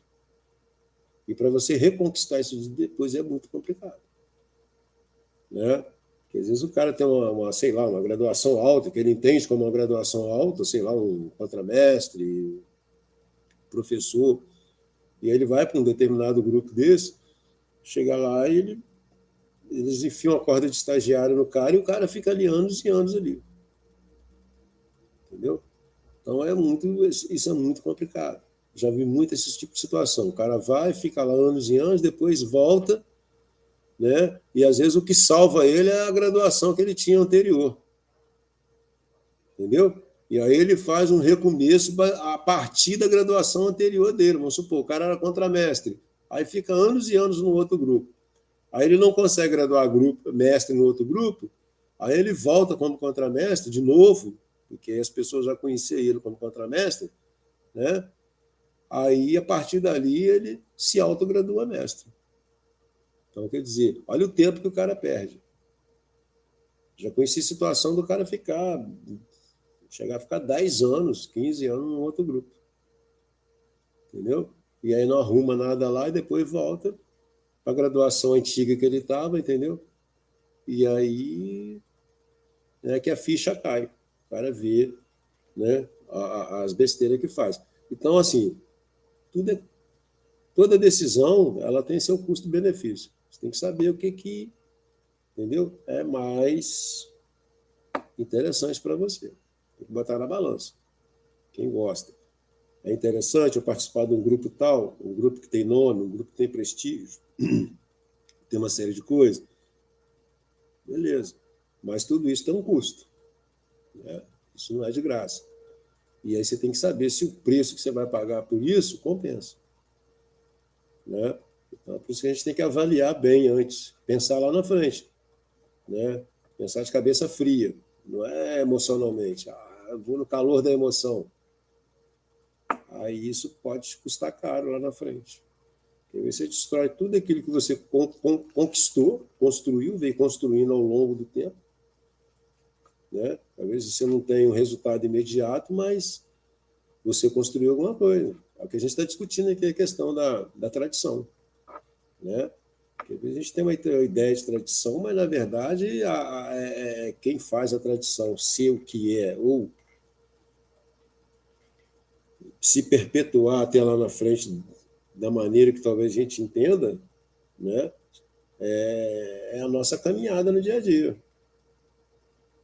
E para você reconquistar isso depois é muito complicado, né? Porque às vezes o cara tem sei lá, uma graduação alta, que ele entende como uma graduação alta, sei lá, um contramestre, professor, e aí ele vai para um determinado grupo desse, chega lá e eles enfiam a corda de estagiário no cara e o cara fica ali anos e anos ali. Entendeu? Então isso é muito complicado. Já vi muito esse tipo de situação. O cara vai, fica lá anos e anos, depois volta, né? E às vezes o que salva ele é a graduação que ele tinha anterior. Entendeu? E aí ele faz um recomeço a partir da graduação anterior dele. Vamos supor, o cara era contramestre. Aí fica anos e anos no outro grupo. Aí ele não consegue graduar mestre no outro grupo, aí ele volta como contramestre de novo, porque as pessoas já conheciam ele como contramestre, né? Aí, a partir dali, ele se autogradua mestre. Então, quer dizer, olha o tempo que o cara perde. Já conheci situação do cara chegar a ficar 10 anos, 15 anos no outro grupo. Entendeu? E aí não arruma nada lá e depois volta para a graduação antiga que ele estava, entendeu? E aí é que a ficha cai. O cara vê, né, as besteiras que faz. Então, assim, toda decisão ela tem seu custo-benefício. Você tem que saber o que entendeu? É mais interessante para você. Tem que botar na balança. Quem gosta. É interessante eu participar de um grupo tal, um grupo que tem nome, um grupo que tem prestígio, tem uma série de coisas. Beleza. Mas tudo isso tem um custo, né? Isso não é de graça. E aí você tem que saber se o preço que você vai pagar por isso compensa, né? Então, por isso que a gente tem que avaliar bem antes, pensar lá na frente, né? Pensar de cabeça fria, não é emocionalmente. Eu vou no calor da emoção. Aí isso pode te custar caro lá na frente. Porque você destrói tudo aquilo que você conquistou, construiu, veio construindo ao longo do tempo, né? Às vezes você não tem um resultado imediato, mas você construiu alguma coisa. É o que a gente está discutindo aqui, a questão da tradição, né? Porque a gente tem uma ideia de tradição, mas, na verdade, quem faz a tradição ser o que é, ou se perpetuar até lá na frente da maneira que talvez a gente entenda, né? É a nossa caminhada no dia a dia.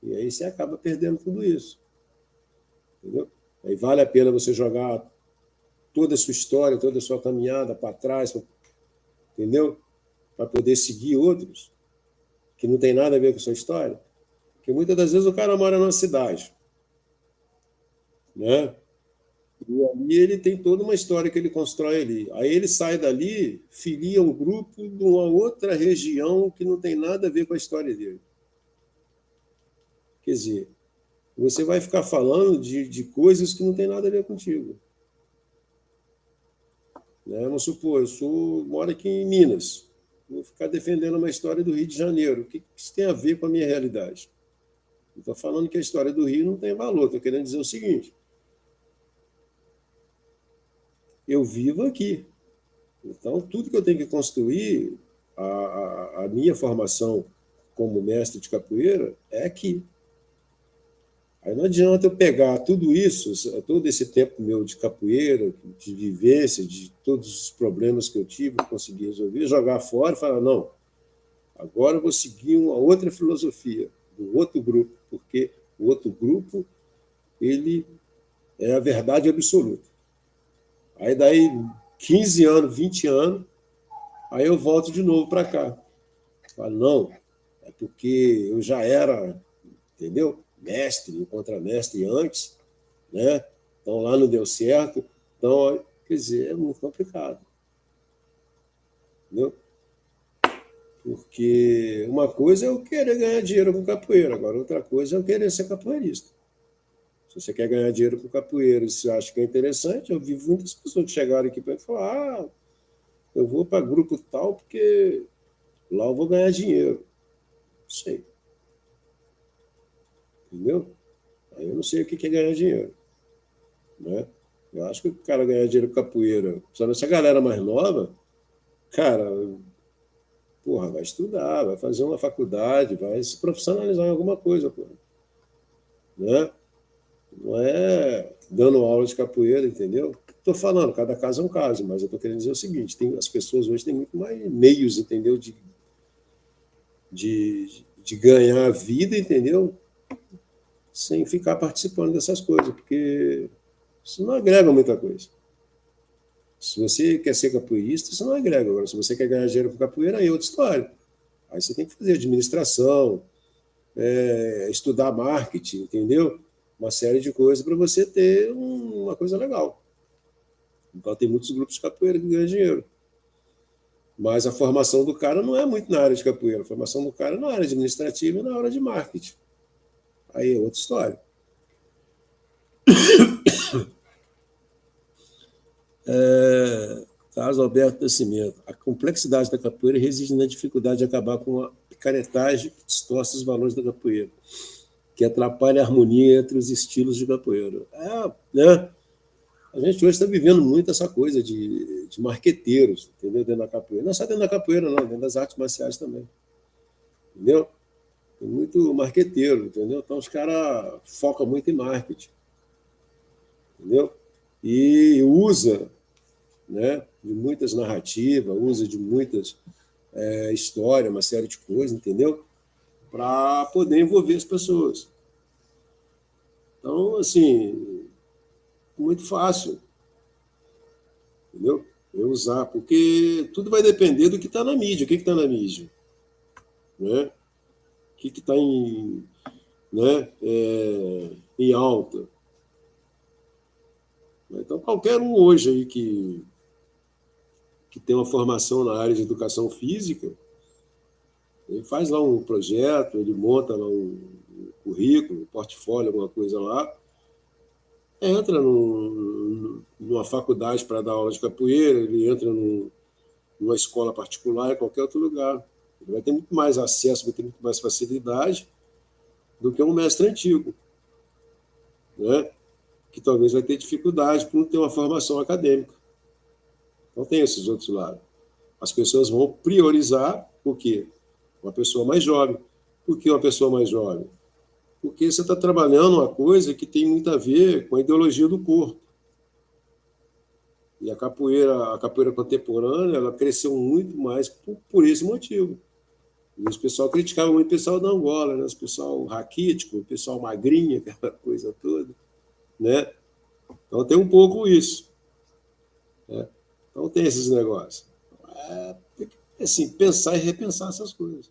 E aí você acaba perdendo tudo isso. Entendeu? Aí vale a pena você jogar toda a sua história, toda a sua caminhada para trás, entendeu? Para poder seguir outros que não tem nada a ver com a sua história. Porque muitas das vezes o cara mora numa cidade, né? E ali ele tem toda uma história que ele constrói ali. Aí ele sai dali, filia um grupo de uma outra região que não tem nada a ver com a história dele. Quer dizer, você vai ficar falando de coisas que não tem nada a ver contigo. Né? Vamos supor, moro aqui em Minas, vou ficar defendendo uma história do Rio de Janeiro. O que isso tem a ver com a minha realidade? Estou falando que a história do Rio não tem valor, estou querendo dizer o seguinte: eu vivo aqui. Então, tudo que eu tenho que construir, a minha formação como mestre de capoeira é aqui. Aí não adianta eu pegar tudo isso, todo esse tempo meu de capoeira, de vivência, de todos os problemas que eu tive, consegui resolver, jogar fora e falar, não, agora eu vou seguir uma outra filosofia, do outro grupo, porque o outro grupo ele é a verdade absoluta. Aí daí 15 anos, 20 anos, aí eu volto de novo para cá. Falo, não, é porque eu já era, entendeu? Mestre, contramestre antes, né? Então lá não deu certo. Então, quer dizer, é muito complicado. Entendeu? Porque uma coisa é eu querer ganhar dinheiro com capoeira, agora outra coisa é eu querer ser capoeirista. Se você quer ganhar dinheiro com capoeira e você acha que é interessante, eu vi muitas pessoas que chegaram aqui para falar: eu vou para grupo tal porque lá eu vou ganhar dinheiro. Não sei. Entendeu? Aí eu não sei o que é ganhar dinheiro. Né? Eu acho que o cara ganhar dinheiro com capoeira, sabe, essa galera mais nova, cara, porra, vai estudar, vai fazer uma faculdade, vai se profissionalizar em alguma coisa, porra. Né? Não é dando aula de capoeira, entendeu? Estou falando, cada caso é um caso, mas eu estou querendo dizer o seguinte: as pessoas hoje têm muito mais meios, entendeu? De ganhar a vida, entendeu? Sem ficar participando dessas coisas, porque isso não agrega muita coisa. Se você quer ser capoeirista, isso não agrega. Agora, se você quer ganhar dinheiro com capoeira, aí é outra história. Aí você tem que fazer administração, estudar marketing, entendeu? Uma série de coisas para você ter uma coisa legal. Então, tem muitos grupos de capoeira que ganham dinheiro. Mas a formação do cara não é muito na área de capoeira. A formação do cara é na área administrativa e na área de marketing. Aí é outra história. Carlos Alberto Nascimento. A complexidade da capoeira reside na dificuldade de acabar com a picaretagem que distorce os valores da capoeira, que atrapalha a harmonia entre os estilos de capoeira. Né? A gente hoje está vivendo muito essa coisa de marqueteiros, entendeu? Dentro da capoeira. Não só dentro da capoeira, não, dentro das artes marciais também. Entendeu? Tem muito marqueteiro, entendeu? Então os caras focam muito em marketing. Entendeu? E usa, né, de muitas narrativas, usa de muitas histórias, uma série de coisas, entendeu? Para poder envolver as pessoas. Então, assim, muito fácil, entendeu? Eu usar, porque tudo vai depender do que está na mídia. O que está na mídia? Né? O que está em, né, em alta? Então, qualquer um hoje aí que tem uma formação na área de educação física, ele faz lá um projeto, ele monta lá um currículo, um portfólio, alguma coisa lá, entra numa faculdade para dar aula de capoeira, ele entra numa escola particular, em qualquer outro lugar. Ele vai ter muito mais acesso, vai ter muito mais facilidade do que um mestre antigo, né? Que talvez vai ter dificuldade por não ter uma formação acadêmica. Então tem esses outros lados. As pessoas vão priorizar o quê? Uma pessoa mais jovem. Por que uma pessoa mais jovem? Porque você está trabalhando uma coisa que tem muito a ver com a ideologia do corpo. E a capoeira contemporânea, ela cresceu muito mais por esse motivo. E os pessoal criticava muito o pessoal da Angola, né? O pessoal raquítico, o pessoal magrinho, aquela coisa toda, né? Então tem um pouco isso, né? Então tem esses negócios. Tem que, assim, pensar e repensar essas coisas,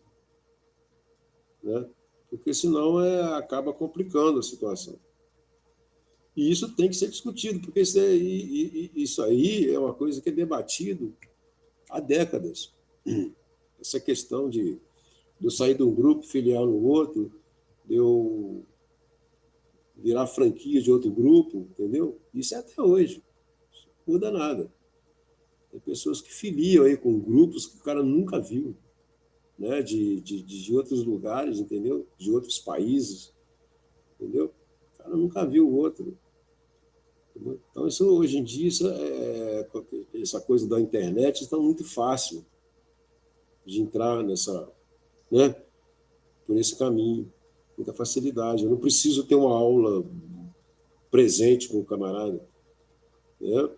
né? Porque senão acaba complicando a situação. E isso tem que ser discutido, porque isso aí é uma coisa que é debatido há décadas. Essa questão de eu sair de um grupo, filiar no outro, de eu virar franquia de outro grupo, entendeu? Isso é até hoje. Isso não muda nada. Tem pessoas que filiam aí com grupos que o cara nunca viu, né? De outros lugares, entendeu? De outros países, entendeu? O cara nunca viu o outro. Entendeu? Então, isso, hoje em dia, essa coisa da internet está muito fácil de entrar né, por esse caminho, muita facilidade. Eu não preciso ter uma aula presente com o camarada, né?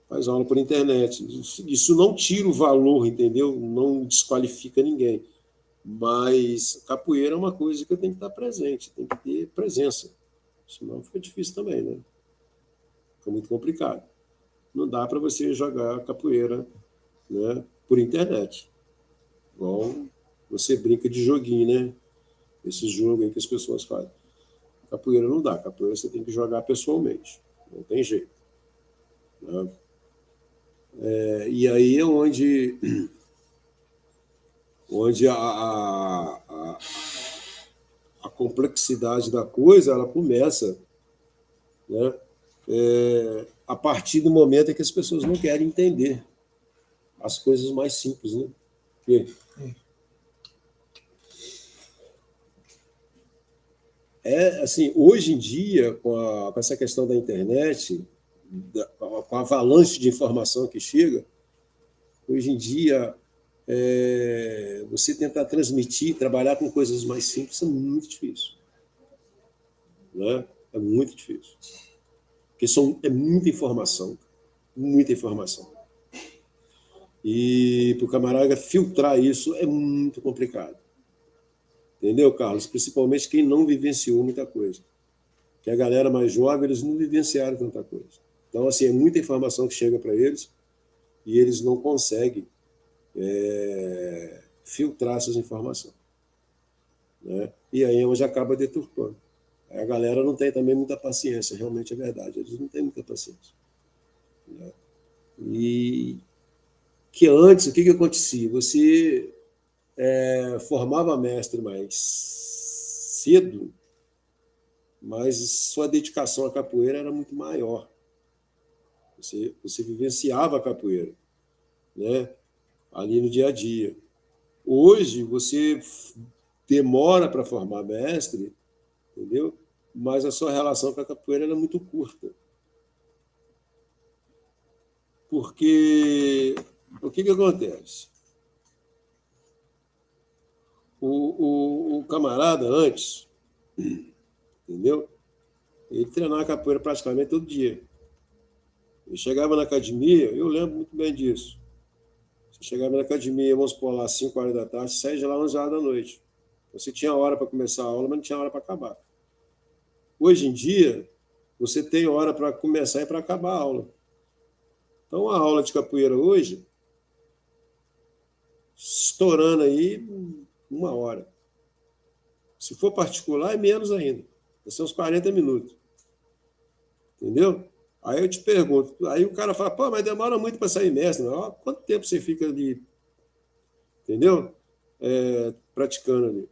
Faz aula por internet. Isso não tira o valor, entendeu? Não desqualifica ninguém. Mas capoeira é uma coisa que eu tenho que estar presente, tem que ter presença. Senão fica difícil também, né? Fica muito complicado. Não dá para você jogar capoeira, né, por internet. Igual você brinca de joguinho, né? Esse jogo aí que as pessoas fazem. Capoeira não dá. Capoeira você tem que jogar pessoalmente. Não tem jeito. Né? E aí é onde onde a complexidade da coisa ela começa, né, a partir do momento em que as pessoas não querem entender as coisas mais simples, né? E aí? Assim, hoje em dia, com essa questão da internet, com a avalanche de informação que chega, hoje em dia, você tentar transmitir, trabalhar com coisas mais simples é muito difícil, né? É muito difícil. Porque é muita informação, muita informação. E para o camarada filtrar isso é muito complicado. Entendeu, Carlos? Principalmente quem não vivenciou muita coisa. Que a galera mais jovem, eles não vivenciaram tanta coisa. Então, assim, é muita informação que chega para eles e eles não conseguem filtrar essas informações, né? E aí é onde acaba deturpando. Aí a galera não tem também muita paciência, realmente é verdade, eles não têm muita paciência, né? E que antes, o que acontecia? Você formava mestre mais cedo, mas sua dedicação à capoeira era muito maior. Você vivenciava a capoeira, né? Ali no dia a dia. Hoje, você demora para formar mestre, entendeu? Mas a sua relação com a capoeira é muito curta. Porque o que acontece? O camarada antes, entendeu? Ele treinava capoeira praticamente todo dia. Ele chegava na academia, eu lembro muito bem disso. Você chegava na academia, vamos por lá, 5 horas da tarde, saia de lá 11 horas da noite. Você tinha hora para começar a aula, mas não tinha hora para acabar. Hoje em dia, você tem hora para começar e para acabar a aula. Então, a aula de capoeira hoje, estourando aí 1 hora. Se for particular, é menos ainda. São uns 40 minutos. Entendeu? Aí eu te pergunto, aí o cara fala, pô, mas demora muito para sair mestre. Ó, quanto tempo você fica ali, entendeu? Praticando ali.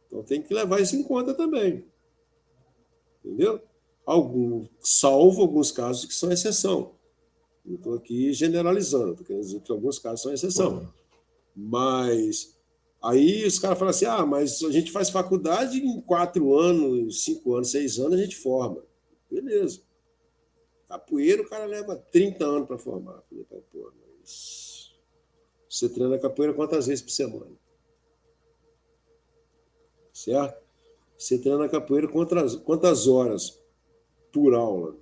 Então tem que levar isso em conta também. Entendeu? Salvo alguns casos que são exceção. Não estou aqui generalizando, estou querendo dizer que alguns casos são exceção. Mas aí os caras falam assim, mas a gente faz faculdade em 4 anos, 5 anos, 6 anos, a gente forma. Beleza. Capoeira, o cara leva 30 anos para formar. Falei, pô, mas você treina capoeira quantas vezes por semana? Certo? Você treina capoeira quantas horas por aula?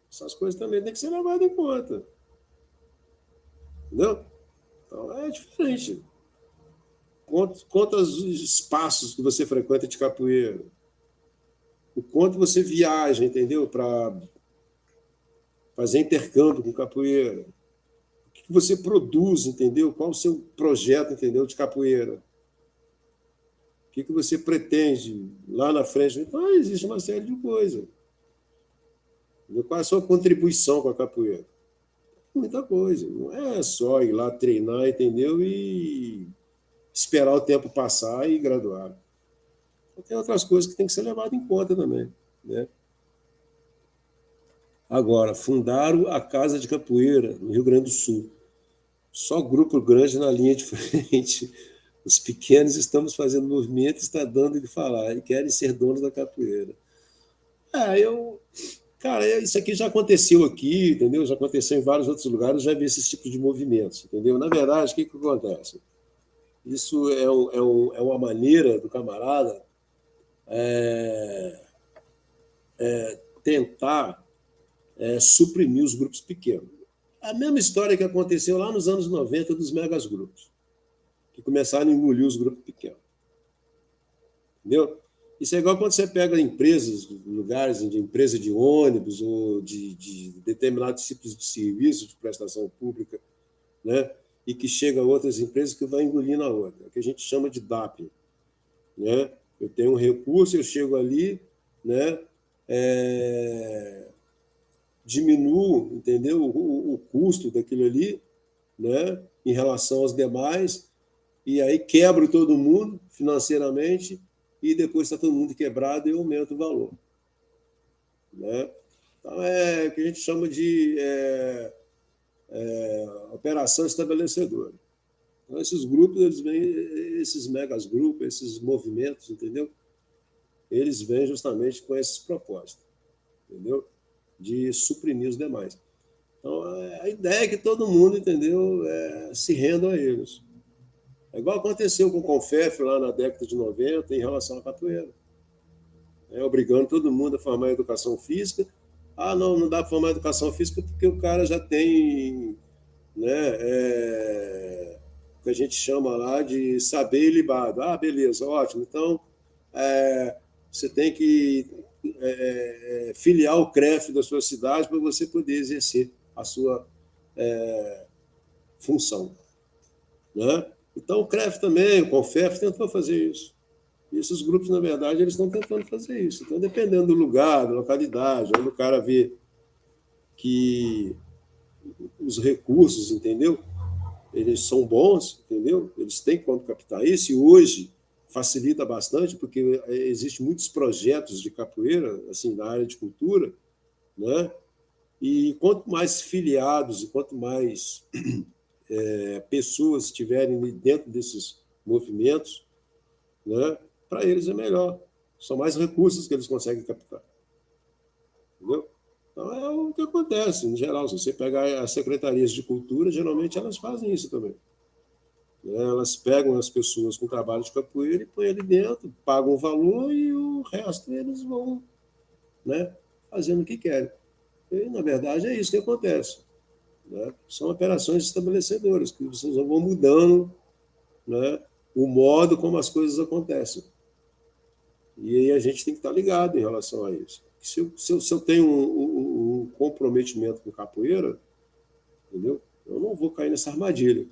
Essas coisas também têm que ser levadas em conta. Entendeu? Então é diferente. Quantos espaços que você frequenta de capoeira? O quanto você viaja, entendeu? Para fazer intercâmbio com capoeira. O que você produz, entendeu? Qual o seu projeto, entendeu, de capoeira? O que você pretende lá na frente? Então, existe uma série de coisas. Qual é a sua contribuição com a capoeira? Muita coisa. Não é só ir lá treinar, entendeu? E esperar o tempo passar e graduar. Então, tem outras coisas que tem que ser levado em conta também, né? Agora, fundaram a Casa de Capoeira, no Rio Grande do Sul. Só grupo grande na linha de frente. Os pequenos estamos fazendo movimento, está dando o que falar, e querem ser donos da capoeira. Cara, isso aqui já aconteceu aqui, entendeu? Já aconteceu em vários outros lugares, já vi esses tipos de movimentos, entendeu? Na verdade, o que acontece? Isso é uma maneira do camarada tentar suprimir os grupos pequenos. A mesma história que aconteceu lá nos anos 90 dos megas grupos, que começaram a engolir os grupos pequenos. Entendeu? Isso é igual quando você pega empresas, lugares de empresa de ônibus ou de determinados tipos de serviços de prestação pública, né? E que chega a outras empresas que vai engolindo a outra, que a gente chama de DAP, né? Eu tenho um recurso, eu chego ali, né? Diminuo, entendeu? O custo daquilo ali, né? Em relação aos demais, e aí quebro todo mundo financeiramente, e depois está todo mundo quebrado e eu aumento o valor. Né? Então, é o que a gente chama de operação estabelecedora. Então, esses grupos, eles vêm, esses megas grupos, esses movimentos, entendeu? Eles vêm justamente com esses propósitos, entendeu? De suprimir os demais. Então, a ideia é que todo mundo, entendeu, se renda a eles. É igual aconteceu com o Confef lá na década de 90 em relação à capoeira. Obrigando todo mundo a formar educação física. Ah, não dá para formar educação física porque o cara já tem, né, o que a gente chama lá de saber ilibado. Ah, beleza, ótimo. Então, você tem que filiar o CREF da sua cidade para você poder exercer a sua função. Né? Então, o CREF também, o CONFEF, tentou fazer isso. E esses grupos, na verdade, eles estão tentando fazer isso. Então, dependendo do lugar, da localidade, onde o cara vê que os recursos, entendeu? Eles são bons, entendeu? Eles têm quanto captar isso, e hoje facilita bastante, porque existem muitos projetos de capoeira, assim, na área de cultura, né? E quanto mais filiados e quanto mais pessoas estiverem dentro desses movimentos, né? Para eles é melhor. São mais recursos que eles conseguem captar. Entendeu? Então, é o que acontece, em geral. Se você pegar as secretarias de cultura, geralmente elas fazem isso também. Elas pegam as pessoas com trabalho de capoeira e põem ali dentro, pagam o valor e o resto eles vão, né, fazendo o que querem. E, na verdade, é isso que acontece. Né? São operações estabelecedoras, que vocês vão mudando, né, o modo como as coisas acontecem. E aí a gente tem que estar ligado em relação a isso. Se eu tenho um comprometimento com capoeira, entendeu? Eu não vou cair nessa armadilha.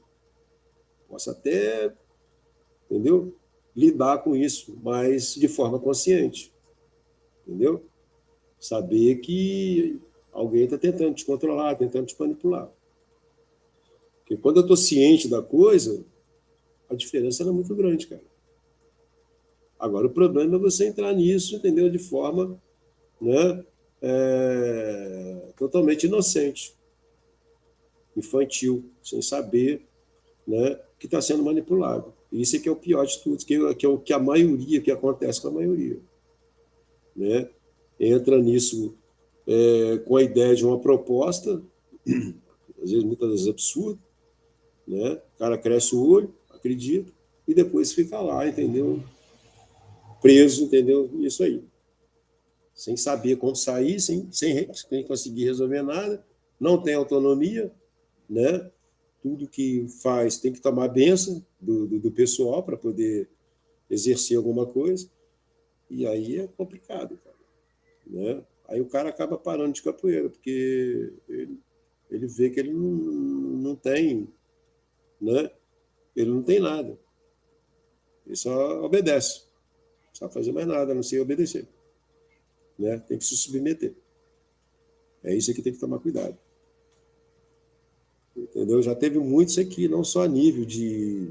Posso até, entendeu? Lidar com isso, mas de forma consciente, entendeu? Saber que alguém está tentando te controlar, tentando te manipular. Porque quando eu estou ciente da coisa, a diferença é muito grande, cara. Agora, o problema é você entrar nisso, entendeu? De forma, né, totalmente inocente, infantil, sem saber, né, que está sendo manipulado. E isso é que é o pior de tudo, que é o que a maioria, que acontece com a maioria. Né? Entra nisso com a ideia de uma proposta, às vezes, muitas vezes absurda, né? O cara cresce o olho, acredita, e depois fica lá, entendeu? Preso, entendeu? Isso aí. Sem saber como sair, sem conseguir resolver nada, não tem autonomia, né? Tudo que faz tem que tomar bênção do pessoal para poder exercer alguma coisa, e aí é complicado, cara. Né? Aí o cara acaba parando de capoeira, porque ele vê que ele não tem, né? Ele não tem nada. Ele só obedece. Não sabe fazer mais nada, a não ser obedecer. Né? Tem que se submeter. É isso que tem que tomar cuidado. Entendeu? Já teve muitos aqui, não só a nível de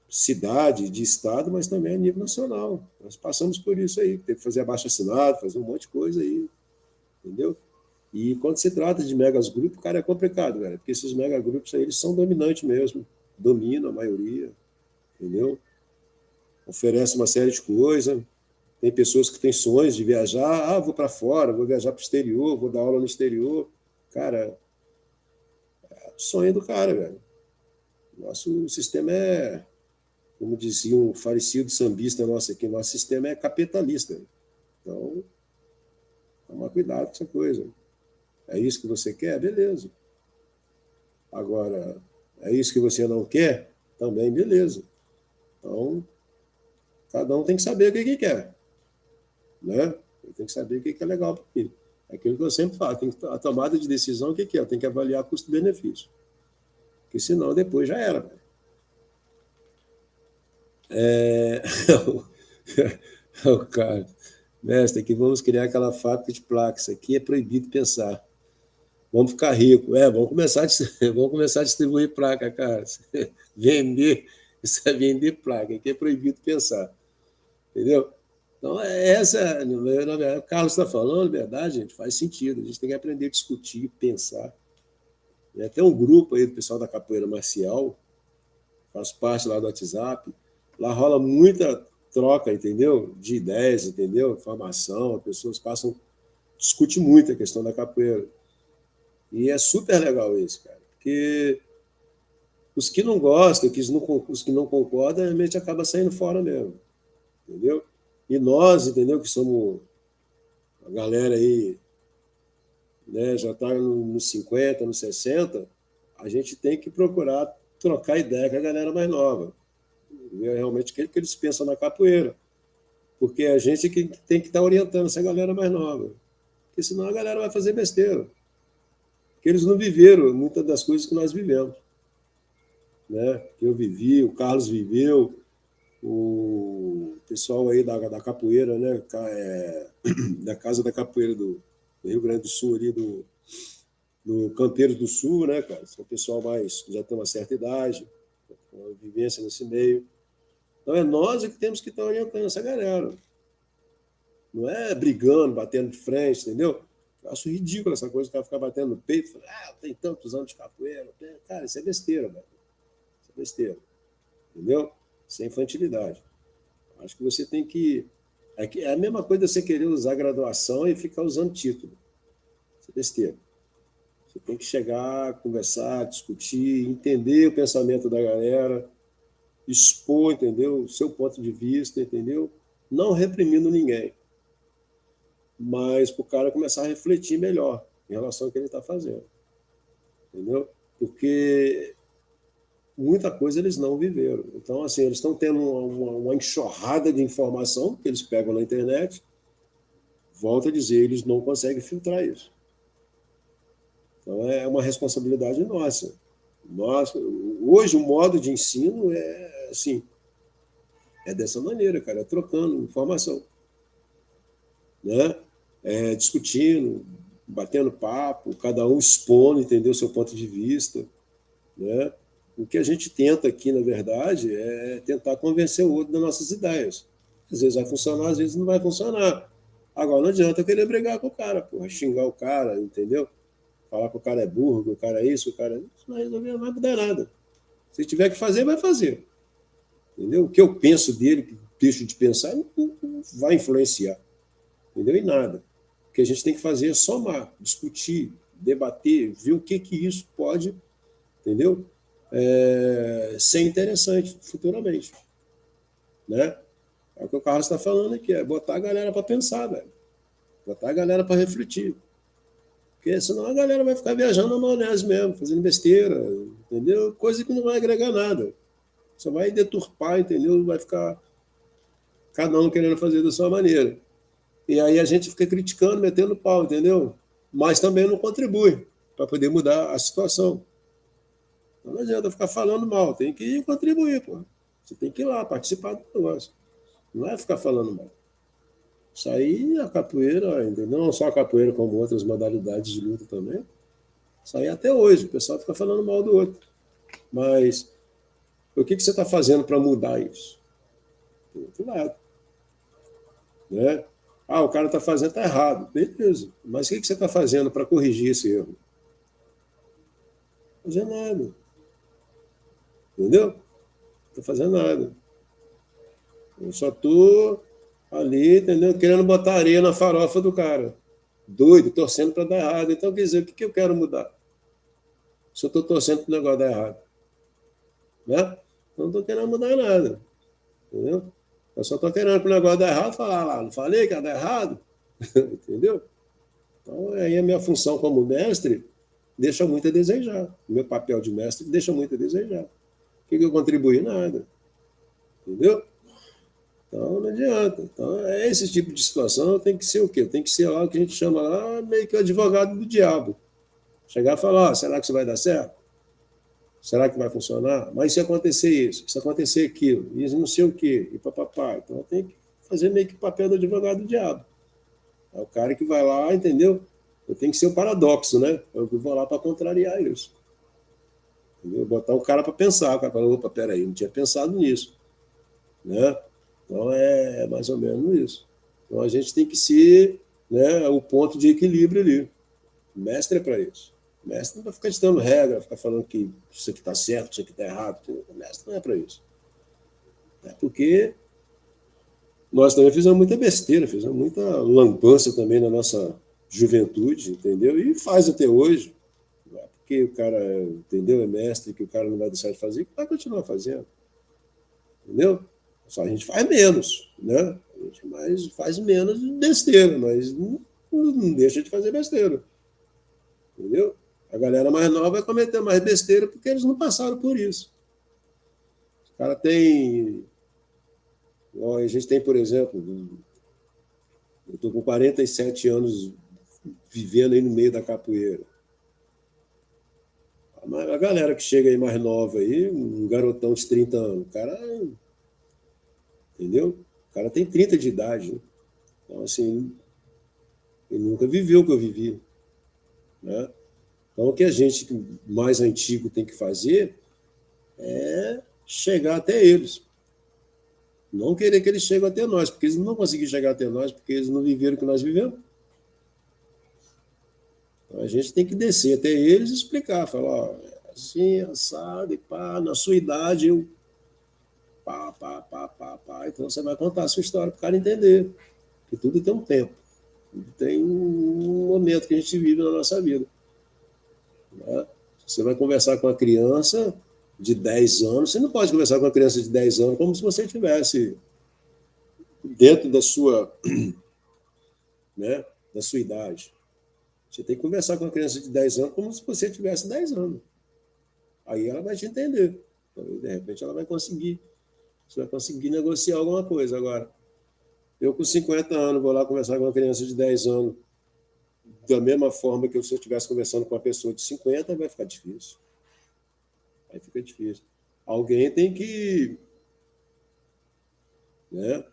cidade, de estado, mas também a nível nacional. Nós passamos por isso aí. Teve que fazer abaixo-assinado, fazer um monte de coisa aí. Entendeu? E quando se trata de megas grupos, cara, é complicado, velho, porque esses megagrupos aí, eles são dominantes mesmo, dominam a maioria, entendeu? Oferece uma série de coisas, tem pessoas que têm sonhos de viajar, vou para fora, vou viajar para o exterior, vou dar aula no exterior. Cara, é o sonho do cara, velho. Nosso sistema como dizia um falecido sambista nosso aqui, nosso sistema é capitalista. Então, toma cuidado com essa coisa. É isso que você quer? Beleza. Agora, é isso que você não quer? Também beleza. Então, cada um tem que saber o que quer. Né? Tem que saber o que é legal para ele. É aquilo que eu sempre falo, a tomada de decisão, o que é? Tem que avaliar custo-benefício. Porque senão depois já era. O cara, mestre, aqui vamos criar aquela fábrica de placas. Aqui é proibido pensar. Vamos ficar ricos. Vamos começar a distribuir placa, cara. Vender Isso é vender placa, que é proibido pensar. Entendeu? Então, essa, o Carlos está falando, verdade, gente, faz sentido. A gente tem que aprender a discutir, pensar. Tem até um grupo aí do pessoal da capoeira marcial, faz parte lá do WhatsApp. Lá rola muita troca, entendeu? De ideias, entendeu? Informação, as pessoas passam, discute muito a questão da capoeira. E é super legal isso, cara, porque os que não gostam, os que não concordam, realmente acaba saindo fora mesmo, entendeu? E nós, entendeu, que somos a galera aí, né, já está nos 50, nos 60, a gente tem que procurar trocar ideia com a galera mais nova, ver realmente o que eles pensam na capoeira, porque a gente que tem que estar orientando essa galera mais nova, porque senão a galera vai fazer besteira, porque eles não viveram muitas das coisas que nós vivemos, né? Que eu vivi, o Carlos viveu, o pessoal aí da capoeira, né? Da Casa da Capoeira do Rio Grande do Sul, ali do Campeiros do Sul, né, cara? São o pessoal mais que já tem uma certa idade, uma vivência nesse meio. Então é nós que temos que estar orientando essa galera. Não é brigando, batendo de frente, entendeu? Eu acho ridículo essa coisa, o cara ficar batendo no peito, falar, tem tantos anos de capoeira. Cara, isso é besteira, velho. Isso é besteira. Entendeu? Isso é infantilidade. Acho que você tem que. É a mesma coisa você querer usar graduação e ficar usando título. Isso é besteira. Você tem que chegar, conversar, discutir, entender o pensamento da galera, expor, entendeu? O seu ponto de vista, entendeu? Não reprimindo ninguém, mas para o cara começar a refletir melhor em relação ao que ele está fazendo, entendeu? Porque muita coisa eles não viveram. Então, assim, eles estão tendo uma enxurrada de informação que eles pegam na internet. Volto a dizer, eles não conseguem filtrar isso. Então, é uma responsabilidade nossa. Hoje, o modo de ensino é assim, é dessa maneira, cara, é trocando informação, né? Discutindo, batendo papo, cada um expondo, entendeu, seu ponto de vista, né? O que a gente tenta aqui, na verdade, é tentar convencer o outro das nossas ideias. Às vezes vai funcionar, às vezes não vai funcionar. Agora, não adianta eu querer brigar com o cara, porra, xingar o cara, entendeu? Falar que o cara é burro, que o cara é isso, o cara é isso, não vai resolver, não vai mudar nada. Se tiver que fazer, vai fazer. Entendeu? O que eu penso dele, que deixo de pensar, não vai influenciar. Entendeu? Em nada. O que a gente tem que fazer é somar, discutir, debater, ver o que isso pode, entendeu? Ser interessante futuramente. Né? É o que o Carlos está falando aqui, é botar a galera para pensar, velho. Botar a galera para refletir. Porque senão a galera vai ficar viajando na maionese mesmo, fazendo besteira, entendeu? Coisa que não vai agregar nada. Só vai deturpar, entendeu? Vai ficar cada um querendo fazer da sua maneira. E aí a gente fica criticando, metendo pau, entendeu? Mas também não contribui para poder mudar a situação. Não adianta ficar falando mal, tem que ir contribuir, pô. Você tem que ir lá, participar do negócio. Não é ficar falando mal. Isso aí, a capoeira, entendeu? Não só a capoeira, como outras modalidades de luta também. Isso aí até hoje, o pessoal fica falando mal do outro. Mas o que você está fazendo para mudar isso? Do outro lado. Né? O cara está fazendo, está errado. Beleza. Mas o que você está fazendo para corrigir esse erro? Não fazendo nada. Entendeu? Não estou fazendo nada. Eu só estou ali, entendeu? Querendo botar areia na farofa do cara. Doido, torcendo para dar errado. Então, quer dizer, o que eu quero mudar? Se eu estou torcendo para o negócio dar errado. Né? Eu não estou querendo mudar nada. Entendeu? Eu só estou querendo que o negócio dar errado, falar lá, não falei que ia dar errado? Entendeu? Então, aí a minha função como mestre deixa muito a desejar. O meu papel de mestre deixa muito a desejar. O que eu contribuí? Nada. Entendeu? Então, não adianta. Então, esse tipo de situação tem que ser o quê? Tem que ser lá o que a gente chama lá meio que o advogado do diabo. Chegar e falar, será que isso vai dar certo? Será que vai funcionar? Mas se acontecer isso, se acontecer aquilo, isso não sei o quê, e papapá. Então, tem que fazer meio que o papel do advogado do diabo. É o cara que vai lá, entendeu? Eu tenho que ser o paradoxo, né? Eu vou lá para contrariar isso. Entendeu? Botar o cara para pensar. O cara fala, opa, peraí, não tinha pensado nisso. Né? Então, é mais ou menos isso. Então, a gente tem que ser, né, o ponto de equilíbrio ali. O mestre é para isso. O mestre não vai ficar ditando regra, ficar falando que isso aqui está certo, isso aqui está errado. O mestre não é para isso. É porque nós também fizemos muita besteira, fizemos muita lambança também na nossa juventude, entendeu? E faz até hoje. Não é porque o cara, entendeu, é mestre, que o cara não vai deixar de fazer, que vai continuar fazendo. Entendeu? Só a gente faz menos, né? A gente faz menos besteira, mas não deixa de fazer besteira. Entendeu? A galera mais nova vai cometer mais besteira porque eles não passaram por isso. O cara tem. A gente tem, por exemplo, eu estou com 47 anos vivendo aí no meio da capoeira. A galera que chega aí mais nova aí, um garotão de 30 anos, o cara, entendeu? O cara tem 30 de idade. Né? Então, assim, ele nunca viveu o que eu vivi. Né? Então, o que a gente mais antigo tem que fazer é chegar até eles. Não querer que eles cheguem até nós, porque eles não vão conseguir chegar até nós, porque eles não viveram o que nós vivemos. Então, a gente tem que descer até eles e explicar, falar, ó, assim, assado, e pá, na sua idade eu pá, pá, pá, pá, pá. Então você vai contar a sua história para o cara entender. Que tudo tem um tempo. Tudo tem um momento que a gente vive na nossa vida. Né? Você vai conversar com uma criança de 10 anos, você não pode conversar com uma criança de 10 anos como se você estivesse dentro da sua, né, da sua idade. Você tem que conversar com uma criança de 10 anos como se você tivesse 10 anos. Aí ela vai te entender. Então, de repente ela vai conseguir. Você vai conseguir negociar alguma coisa. Agora, eu com 50 anos vou lá conversar com uma criança de 10 anos da mesma forma que se eu estivesse conversando com uma pessoa de 50, vai ficar difícil. Aí fica difícil. Alguém tem que... Né?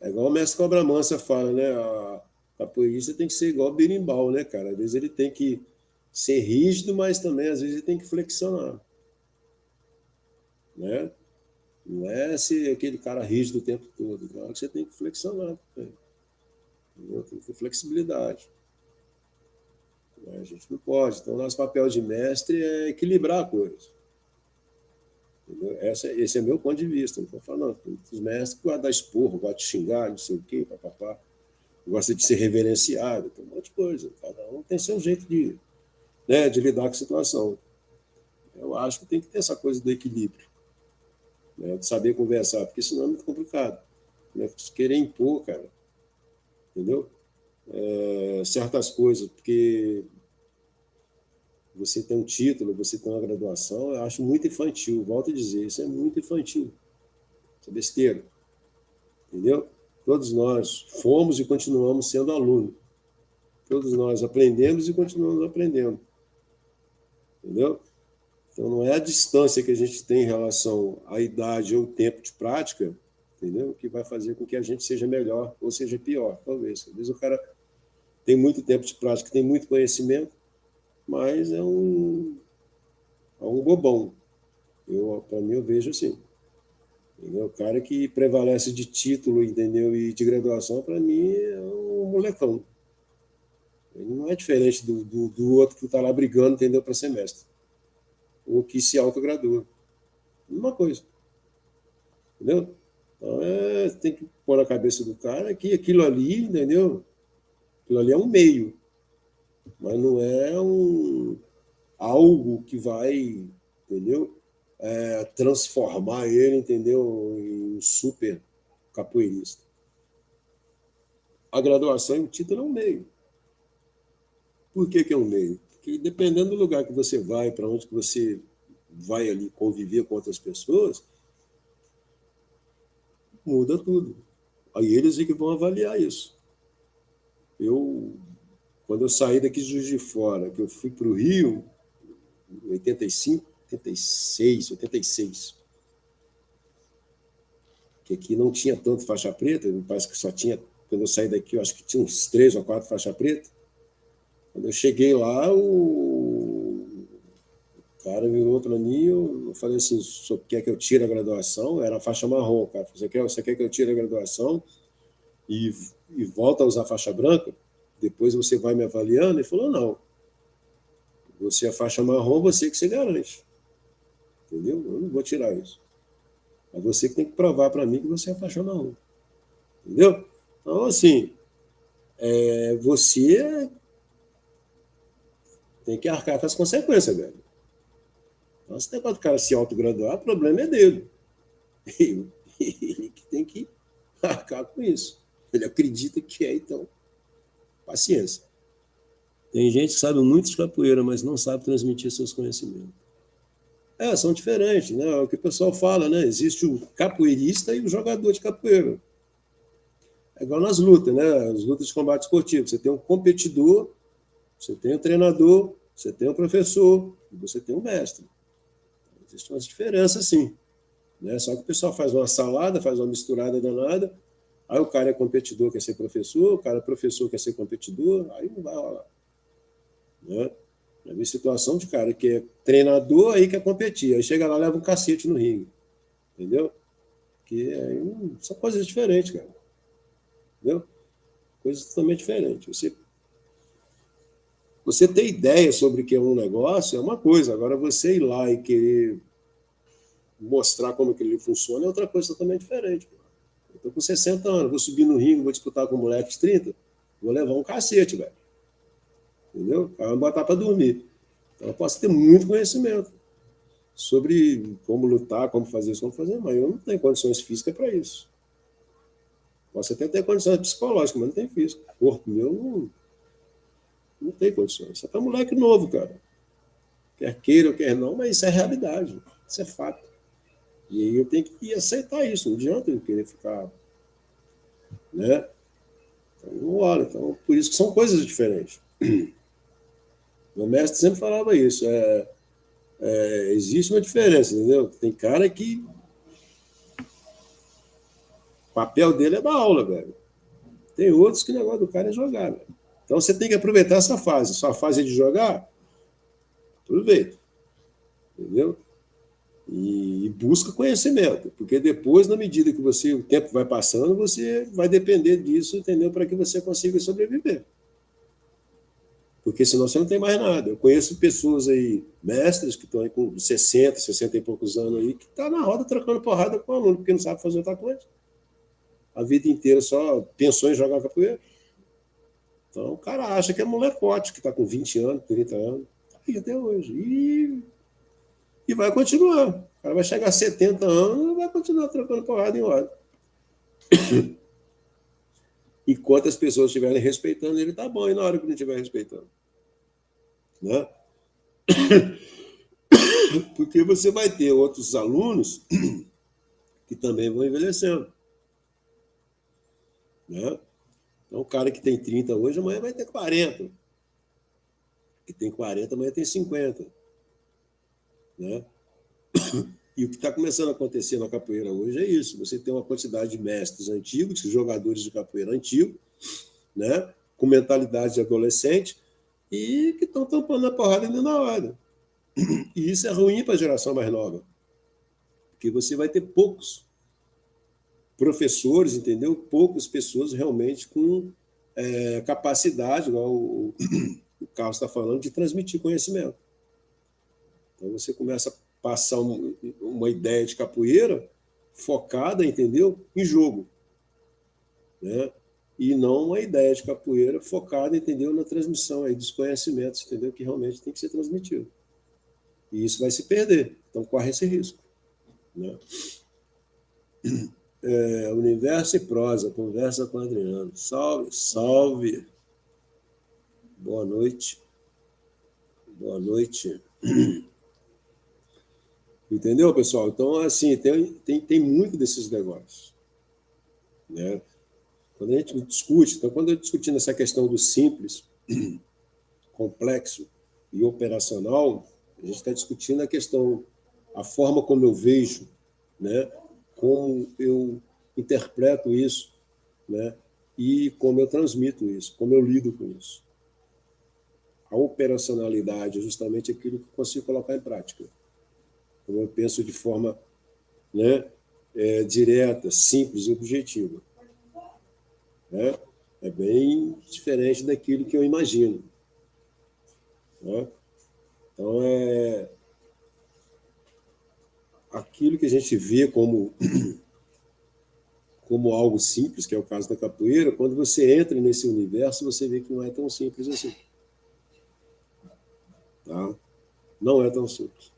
É igual o mestre Cobra Mansa fala, né? A capoeirista tem que ser igual o berimbau, né, cara? Às vezes ele tem que ser rígido, mas também às vezes ele tem que flexionar. Né? Não é ser aquele cara rígido o tempo todo. Claro que você tem que flexionar. Tem que ter flexibilidade. A gente não pode. Então, nosso papel de mestre é equilibrar a coisa. Esse é meu ponto de vista. Não estou falando. Os mestres gostam de dar esporro, gostam de xingar, não sei o quê, papapá. Gosta de ser reverenciado, tem um monte de coisa. Cada um tem seu jeito de, né, de lidar com a situação. Eu acho que tem que ter essa coisa do equilíbrio, né, de saber conversar, porque senão é muito complicado. Né? Se querer impor, cara, entendeu? Certas coisas, porque você tem um título, você tem uma graduação, eu acho muito infantil. Volto a dizer, isso é muito infantil. Isso é besteira. Entendeu? Todos nós fomos e continuamos sendo alunos. Todos nós aprendemos e continuamos aprendendo. Entendeu? Então, não é a distância que a gente tem em relação à idade ou tempo de prática, entendeu? Que vai fazer com que a gente seja melhor ou seja pior, talvez. Às vezes o cara tem muito tempo de prática, tem muito conhecimento, mas é um bobão. Para mim, eu vejo assim. Entendeu? O cara que prevalece de título, entendeu? E de graduação, para mim, é um molecão. Ele não é diferente do outro que está lá brigando, entendeu? Para semestre. Ou que se autogradua. Mesma coisa. Entendeu? Então, tem que pôr na cabeça do cara que aquilo ali, entendeu? Aquilo ali é um meio, mas não é algo que vai, entendeu? Transformar ele, entendeu? Em um super capoeirista. A graduação e o título é um meio. Por que é um meio? Porque dependendo do lugar que você vai, para onde que você vai ali conviver com outras pessoas, muda tudo. Aí eles é que vão avaliar isso. Quando eu saí daqui de Juiz de Fora, que eu fui para o Rio, em 85, 86, que aqui não tinha tanto faixa preta, me parece que só tinha, quando eu saí daqui, eu acho que tinha uns 3 ou 4 faixa preta. Quando eu cheguei lá, o cara virou para mim, eu falei assim, o senhor quer que eu tire a graduação? Era a faixa marrom, cara. Você quer que eu tire a graduação e, e volta a usar a faixa branca? Depois você vai me avaliando? Ele falou, não. Você é faixa marrom, você que se garante. Entendeu? Eu não vou tirar isso. É você que tem que provar para mim que você é faixa marrom. Entendeu? Então, assim, você tem que arcar com as consequências, velho. Então, se tem para o cara se autograduar, o problema é dele. Ele que tem que arcar com isso. Ele acredita que é, então, paciência. Tem gente que sabe muito de capoeira, mas não sabe transmitir seus conhecimentos. São diferentes, né? É o que o pessoal fala, né? Existe o capoeirista e o jogador de capoeira. É igual nas lutas, né? As lutas de combate esportivo. Você tem um competidor, você tem um treinador, você tem um professor e você tem um mestre. Existem umas diferenças, sim. Né? Só que o pessoal faz uma salada, faz uma misturada danada. Aí o cara é competidor, quer ser professor, o cara é professor, quer ser competidor, aí não vai rolar. Né? Já vi situação de cara que é treinador, aí quer competir. Aí chega lá, leva um cacete no ringue. Entendeu? Que aí, são coisas diferentes, cara. Entendeu? Coisas totalmente diferentes. Você ter ideia sobre o que é um negócio é uma coisa. Agora, você ir lá e querer mostrar como que ele funciona é outra coisa totalmente diferente. Eu tô com 60 anos, vou subir no ringue, vou disputar com um moleque de 30, vou levar um cacete, velho. Entendeu? O cara vai botar para dormir. Então, eu posso ter muito conhecimento sobre como lutar, como fazer isso, como fazer, mas eu não tenho condições físicas para isso. Posso até ter condições psicológicas, mas não tem físico. O corpo meu não tem condições. Isso é para moleque novo, cara. Quer queira ou quer não, mas isso é realidade. Isso é fato. E aí eu tenho que aceitar isso. Não adianta eu querer ficar. Né? Então, não olha. Então, por isso que são coisas diferentes. Meu mestre sempre falava isso. Existe uma diferença, entendeu? Tem cara que o papel dele é dar aula, velho. Tem outros que o negócio do cara é jogar, velho. Então você tem que aproveitar essa fase. Sua fase é de jogar, aproveita. Entendeu? E busca conhecimento, porque depois, na medida que o tempo vai passando, você vai depender disso, entendeu? Para que você consiga sobreviver. Porque senão você não tem mais nada. Eu conheço pessoas aí, mestres, que estão aí com 60, 60 e poucos anos aí, que estão na roda trocando porrada com o aluno, porque não sabe fazer outra coisa. A vida inteira só pensou em jogar capoeira. Então o cara acha que é molecote, que está com 20 anos, 30 anos, tá aí até hoje. E vai continuar. O cara vai chegar a 70 anos e vai continuar trocando porrada em hora. Enquanto as pessoas estiverem respeitando ele, tá bom. E na hora que não estiver respeitando? Né? Porque você vai ter outros alunos que também vão envelhecendo. Né? Então, o cara que tem 30 hoje, amanhã vai ter 40. Que tem 40, amanhã tem 50. Né? E o que está começando a acontecer na capoeira hoje é isso. Você tem uma quantidade de mestres antigos, de jogadores de capoeira antigos, né? Com mentalidade de adolescente, e que estão tampando a porrada ainda na hora. E isso é ruim para a geração mais nova, porque você vai ter poucos professores, entendeu? Poucas pessoas realmente com capacidade, igual o Carlos está falando, de transmitir conhecimento. Então você começa a passar uma ideia de capoeira focada, entendeu? Em jogo, né? E não uma ideia de capoeira focada, entendeu? Na transmissão aí dos conhecimentos, entendeu? Que realmente tem que ser transmitido. E isso vai se perder. Então corre esse risco, né? Universo e prosa, conversa com o Adriano. Salve, salve. Boa noite. Boa noite. Entendeu, pessoal? Então, assim, tem muito desses negócios. Né? Quando a gente discute, então, quando eu discutindo essa questão do simples, complexo e operacional, a gente está discutindo a questão, a forma como eu vejo, né? Como eu interpreto isso, né? E como eu transmito isso, como eu lido com isso. A operacionalidade é justamente aquilo que eu consigo colocar em prática. Então, eu penso de forma, né, direta, simples e objetiva. Né? É bem diferente daquilo que eu imagino. Né? Então, aquilo que a gente vê como algo simples, que é o caso da capoeira, quando você entra nesse universo, você vê que não é tão simples assim. Tá? Não é tão simples.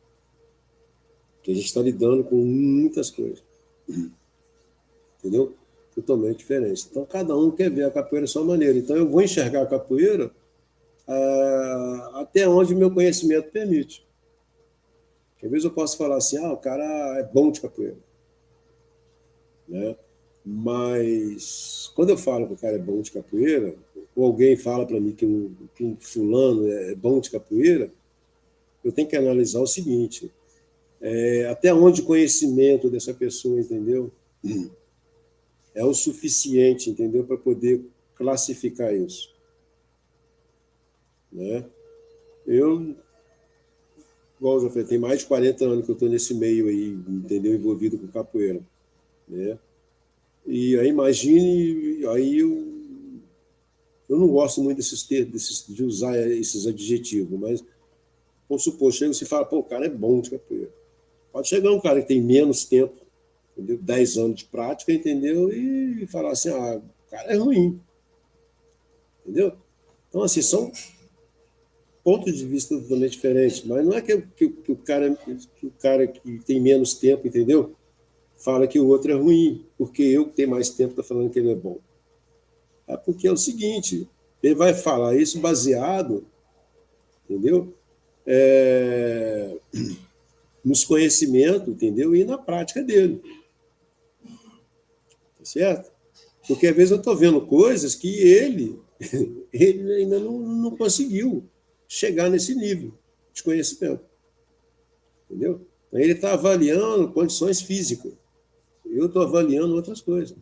Porque a gente está lidando com muitas coisas. Entendeu? Totalmente diferente. Então, cada um quer ver a capoeira da sua maneira. Então, eu vou enxergar a capoeira até onde o meu conhecimento permite. Às vezes eu posso falar assim, o cara é bom de capoeira. Né? Mas, quando eu falo que o cara é bom de capoeira, ou alguém fala para mim que um fulano é bom de capoeira, eu tenho que analisar o seguinte, até onde o conhecimento dessa pessoa, entendeu? É o suficiente, entendeu? Para poder classificar isso. Né? Eu, igual eu já falei, tem mais de 40 anos que eu estou nesse meio aí, entendeu? Envolvido com capoeira. Né? E aí imagine, aí eu não gosto muito desses termos, de usar esses adjetivos, mas vamos supor, chega e se fala, pô, o cara é bom de capoeira. Pode chegar um cara que tem menos tempo, entendeu? 10 anos de prática, entendeu? E falar assim, o cara é ruim. Entendeu? Então, assim, são pontos de vista totalmente diferentes, mas não é que o cara que tem menos tempo, entendeu? Fala que o outro é ruim, porque eu que tenho mais tempo estou falando que ele é bom. É porque é o seguinte, ele vai falar isso baseado, entendeu? Nos conhecimentos, entendeu? E na prática dele. Tá certo? Porque às vezes eu estou vendo coisas que ele ainda não conseguiu chegar nesse nível de conhecimento. Entendeu? Então, ele está avaliando condições físicas. Eu estou avaliando outras coisas.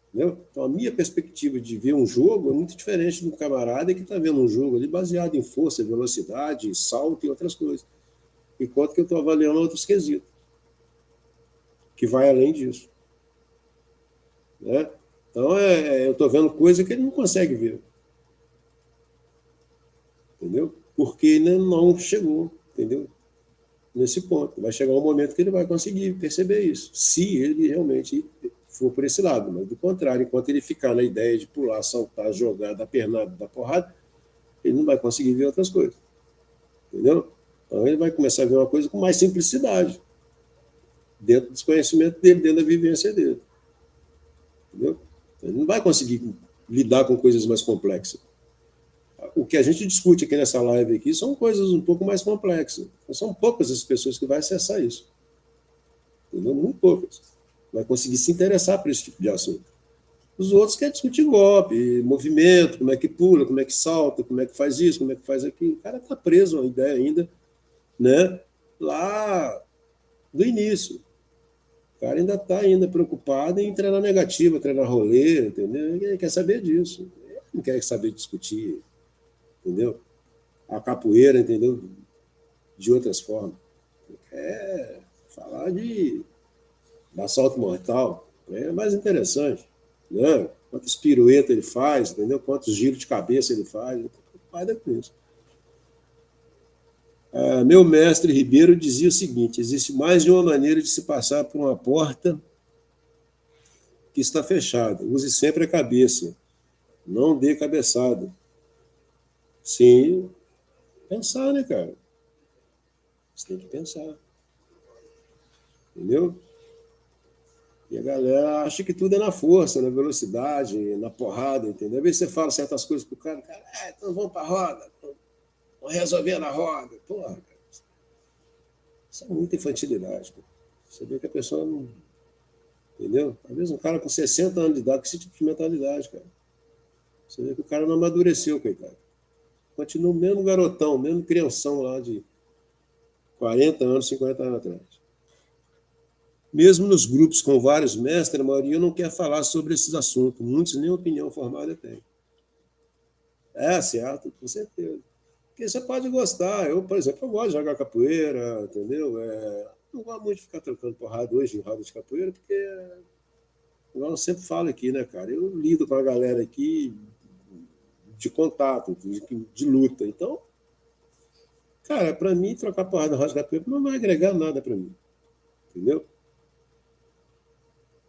Entendeu? Então, a minha perspectiva de ver um jogo é muito diferente do camarada que está vendo um jogo ali baseado em força, velocidade, salto e outras coisas. Enquanto que eu estou avaliando outros quesitos, que vai além disso. Né? Então, eu estou vendo coisa que ele não consegue ver. Entendeu? Porque ele não chegou, entendeu? Nesse ponto. Vai chegar um momento que ele vai conseguir perceber isso, se ele realmente for por esse lado. Mas, do contrário, enquanto ele ficar na ideia de pular, saltar, jogar, dar pernada, dar porrada, ele não vai conseguir ver outras coisas. Entendeu? Então, ele vai começar a ver uma coisa com mais simplicidade, dentro do conhecimento dele, dentro da vivência dele. Entendeu? Então, ele não vai conseguir lidar com coisas mais complexas. O que a gente discute aqui nessa live aqui são coisas um pouco mais complexas. Então, são poucas as pessoas que vão acessar isso. Entendeu? Muito poucas. Vai conseguir se interessar por esse tipo de assunto. Os outros querem discutir golpe, movimento, como é que pula, como é que salta, como é que faz isso, como é que faz aquilo. O cara está preso a uma ideia ainda, né, lá do início. O cara ainda está preocupado em treinar negativa, treinar rolê, entendeu? Ele quer saber disso. Ele não quer saber discutir, entendeu? A capoeira, entendeu? De outras formas. Ele quer falar da salto mortal. É mais interessante. Né? Quantas piruetas ele faz, entendeu? Quantos giros de cabeça ele faz. Não preocupado com isso. Meu mestre Ribeiro dizia o seguinte: existe mais de uma maneira de se passar por uma porta que está fechada. Use sempre a cabeça. Não dê cabeçada. Sim, pensar, né, cara? Você tem que pensar. Entendeu? E a galera acha que tudo é na força, na velocidade, na porrada, entendeu? Às vezes você fala certas coisas pro cara, então vamos pra roda, vamos resolver na roda. Porra, cara. Isso é muita infantilidade. Cara. Você vê que a pessoa não. Entendeu? Às vezes um cara com 60 anos de idade, com esse tipo de mentalidade, cara. Você vê que o cara não amadureceu, coitado. Continua o mesmo garotão, mesmo crianção lá de 40 anos, 50 anos atrás. Mesmo nos grupos com vários mestres, a maioria não quer falar sobre esses assuntos. Muitos nem opinião formada têm. É, certo, com certeza. Porque você pode gostar. Eu, por exemplo, eu gosto de jogar capoeira, entendeu? Não gosto muito de ficar trocando porrada hoje em roda de capoeira, porque, igual eu sempre falo aqui, né, cara? Eu lido com a galera aqui de contato, de luta. Então, cara, para mim, trocar porrada na roda de capoeira não vai agregar nada para mim, entendeu?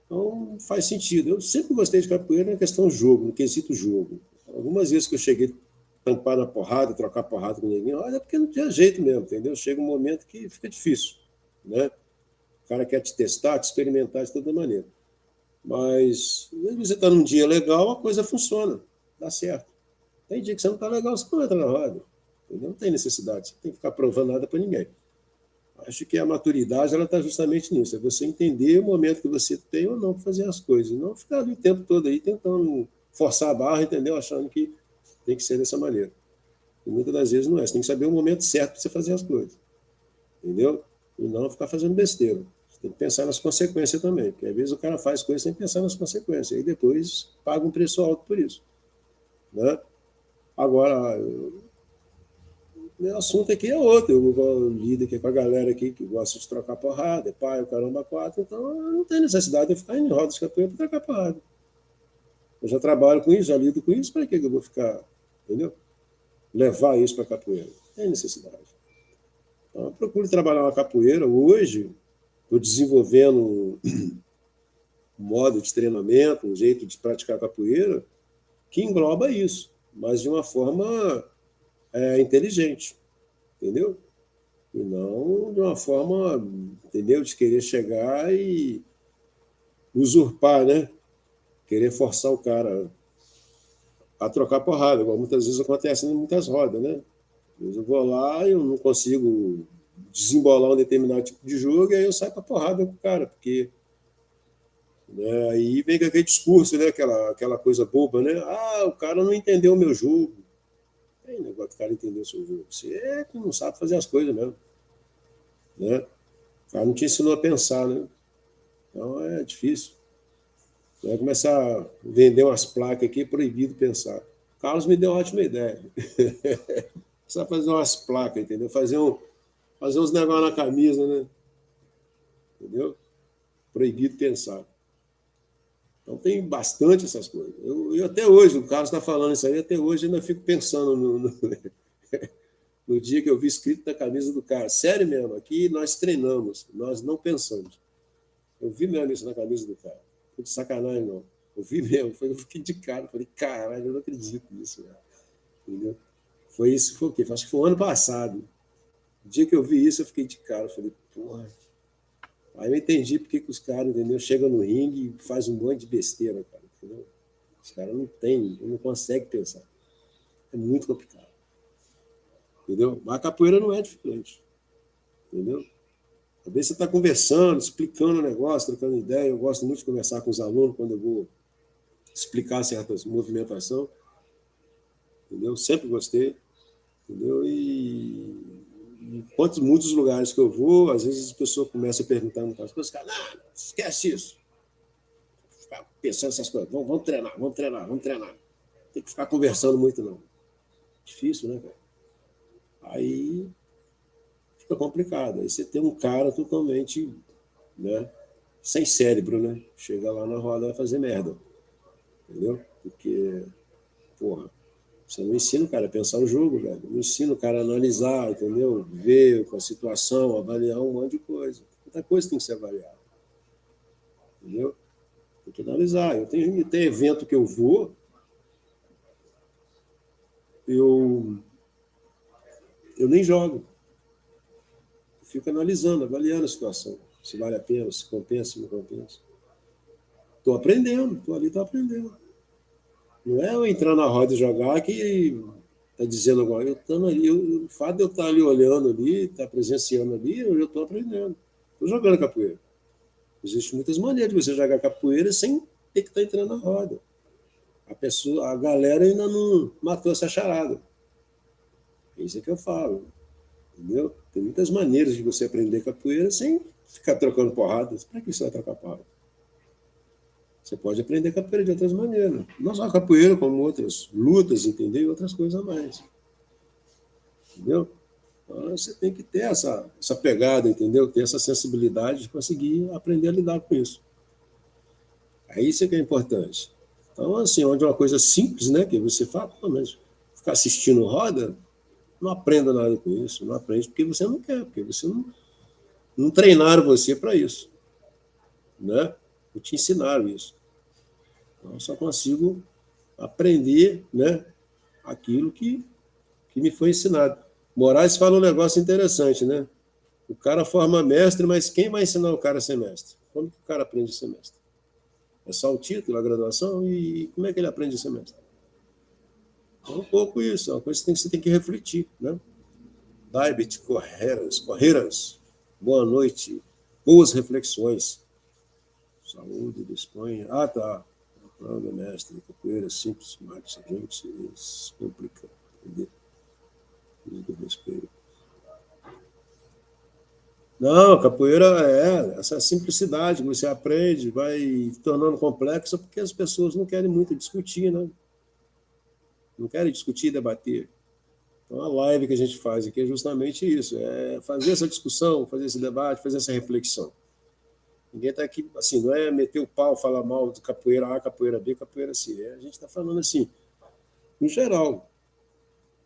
Então, faz sentido. Eu sempre gostei de capoeira na questão jogo, no quesito jogo. Algumas vezes que eu cheguei a tampar na porrada, trocar porrada com ninguém, olha, é porque não tinha jeito mesmo, entendeu? Chega um momento que fica difícil, né? O cara quer te testar, te experimentar de toda maneira. Mas, se você está num dia legal, a coisa funciona, dá certo. Tem dia que você não está legal, você não entra na roda. Entendeu? Não tem necessidade, você não tem que ficar provando nada para ninguém. Acho que a maturidade ela está justamente nisso, é você entender o momento que você tem ou não para fazer as coisas, não ficar ali o tempo todo aí tentando forçar a barra, entendeu? Achando que tem que ser dessa maneira. E muitas das vezes não é, você tem que saber o momento certo para você fazer as coisas, entendeu? E não ficar fazendo besteira. Você tem que pensar nas consequências também, porque às vezes o cara faz coisas sem pensar nas consequências, e depois paga um preço alto por isso, né? Agora, meu assunto aqui é outro. Eu lido aqui com a galera aqui que gosta de trocar porrada, é pai, o caramba, quatro. Então, não tem necessidade de eu ficar em rodas de capoeira para trocar porrada. Eu já trabalho com isso, já lido com isso, para que eu vou ficar, entendeu? Levar isso para a capoeira. Não tem necessidade. Então, eu procuro trabalhar uma capoeira. Hoje, estou desenvolvendo um modo de treinamento, um jeito de praticar capoeira que engloba isso, mas de uma forma inteligente, entendeu? E não de uma forma, entendeu? De querer chegar e usurpar, né? Querer forçar o cara a trocar porrada, igual muitas vezes acontece em muitas rodas, né? Eu vou lá e eu não consigo desembolar um determinado tipo de jogo e aí eu saio para porrada com o cara, porque né, aí vem com aquele discurso, né? Aquela coisa boba, né? Ah, o cara não entendeu o meu jogo. Tem negócio do cara entender o seu jogo. Você é que não sabe fazer as coisas mesmo, né? O cara não te ensinou a pensar, né? Então é difícil. Vai começar a vender umas placas aqui, proibido pensar. O Carlos me deu uma ótima ideia. Precisa fazer umas placas, entendeu? Fazer uns negócios na camisa, né? Entendeu? Proibido pensar. Então tem bastante essas coisas. Eu até hoje, o Carlos está falando isso aí, até hoje ainda fico pensando no dia que eu vi escrito na camisa do cara. Sério mesmo, aqui nós treinamos, nós não pensamos. Eu vi mesmo isso na camisa do cara. Não de sacanagem, não. Eu vi mesmo, eu fiquei de cara, falei, caralho, eu não acredito nisso, velho. Entendeu? Foi isso, foi o quê? Acho que foi o ano passado. O dia que eu vi isso, eu fiquei de cara, eu falei, porra. Aí eu entendi porque que os caras, entendeu? Chegam no ringue e fazem um monte de besteira, cara, entendeu? Os caras não têm, não conseguem pensar. É muito complicado, entendeu? Mas a capoeira não é diferente, entendeu? Às vezes você está conversando, explicando o negócio, trocando ideia. Eu gosto muito de conversar com os alunos quando eu vou explicar certas movimentações, entendeu? Sempre gostei, entendeu? E muitos lugares que eu vou, às vezes as pessoas começam a perguntar no caso, os caras, não, esquece isso. Ficar pensando essas coisas, vamos treinar, vamos treinar, vamos treinar. Tem que ficar conversando muito, não. Difícil, né, cara? Aí fica complicado. Aí você tem um cara totalmente, né, sem cérebro, né? Chega lá na roda vai fazer merda, entendeu? Porque, porra, você não ensina o cara a pensar o jogo, velho. Não ensina o cara a analisar, entendeu? Ver com a situação, avaliar um monte de coisa. Muita coisa tem que ser avaliada, entendeu? Tem que analisar. Tem evento que eu vou, eu, eu nem jogo. Eu fico analisando, avaliando a situação. Se vale a pena, se compensa, se não compensa. Estou aprendendo, estou ali, estou aprendendo. Não é eu entrar na roda e jogar que está dizendo agora, eu estando ali, o fato de eu estar ali olhando ali, estar presenciando ali, eu já estou aprendendo. Estou jogando capoeira. Existem muitas maneiras de você jogar capoeira sem ter que estar entrando na roda. A galera ainda não matou essa charada. É isso que eu falo, entendeu? Tem muitas maneiras de você aprender capoeira sem ficar trocando porrada. Para que você vai trocar porrada? Você pode aprender capoeira de outras maneiras. Não só capoeira, como outras lutas, entendeu? E outras coisas a mais. Entendeu? Então, você tem que ter essa pegada, entendeu? Ter essa sensibilidade de conseguir aprender a lidar com isso. É isso que é importante. Então, assim, onde é uma coisa simples, né? Que você fala, pô, mas ficar assistindo roda, não aprenda nada com isso. Não aprende porque você não quer, porque você não treinaram você para isso. Né? Não te ensinaram isso. Então, eu só consigo aprender, né, aquilo que me foi ensinado. Moraes fala um negócio interessante, né? O cara forma mestre, mas quem vai ensinar o cara a ser mestre? Como que o cara aprende a ser mestre? É só o título, a graduação? E como é que ele aprende a ser mestre? É um pouco isso, é uma coisa que você tem que refletir, né? Daibet Correiras, boa noite, boas reflexões. Saúde, disponha. Ah, tá. Prova, mestre, capoeira, simples, Max, a gente se complica. Entendeu? Do respeito. Não, a capoeira é essa simplicidade que você aprende, vai tornando complexa porque as pessoas não querem muito discutir, né? Não querem discutir e debater. Então, a live que a gente faz aqui é justamente isso, é fazer essa discussão, fazer esse debate, fazer essa reflexão. Ninguém está aqui, assim, não é meter o pau, falar mal de capoeira A, capoeira B, capoeira C. A gente está falando assim, em geral,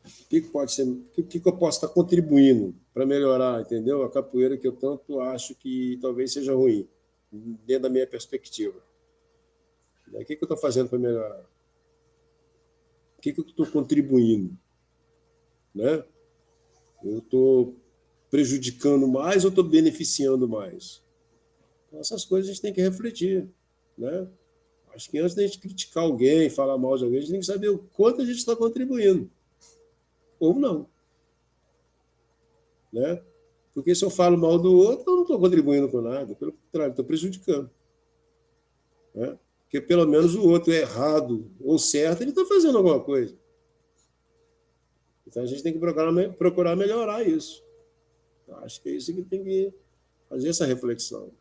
o que pode ser, o que eu posso estar contribuindo para melhorar, entendeu? A capoeira que eu tanto acho que talvez seja ruim, dentro da minha perspectiva. O que eu estou fazendo para melhorar? O que eu estou contribuindo? Né? Eu estou prejudicando mais ou estou beneficiando mais? Então, essas coisas a gente tem que refletir. Né? Acho que antes da gente criticar alguém, falar mal de alguém, a gente tem que saber o quanto a gente está contribuindo. Ou não. Né? Porque se eu falo mal do outro, eu não estou contribuindo com nada. Pelo contrário, estou prejudicando. Né? Porque pelo menos o outro é errado ou certo, ele está fazendo alguma coisa. Então a gente tem que procurar melhorar isso. Eu acho que é isso que tem que fazer essa reflexão.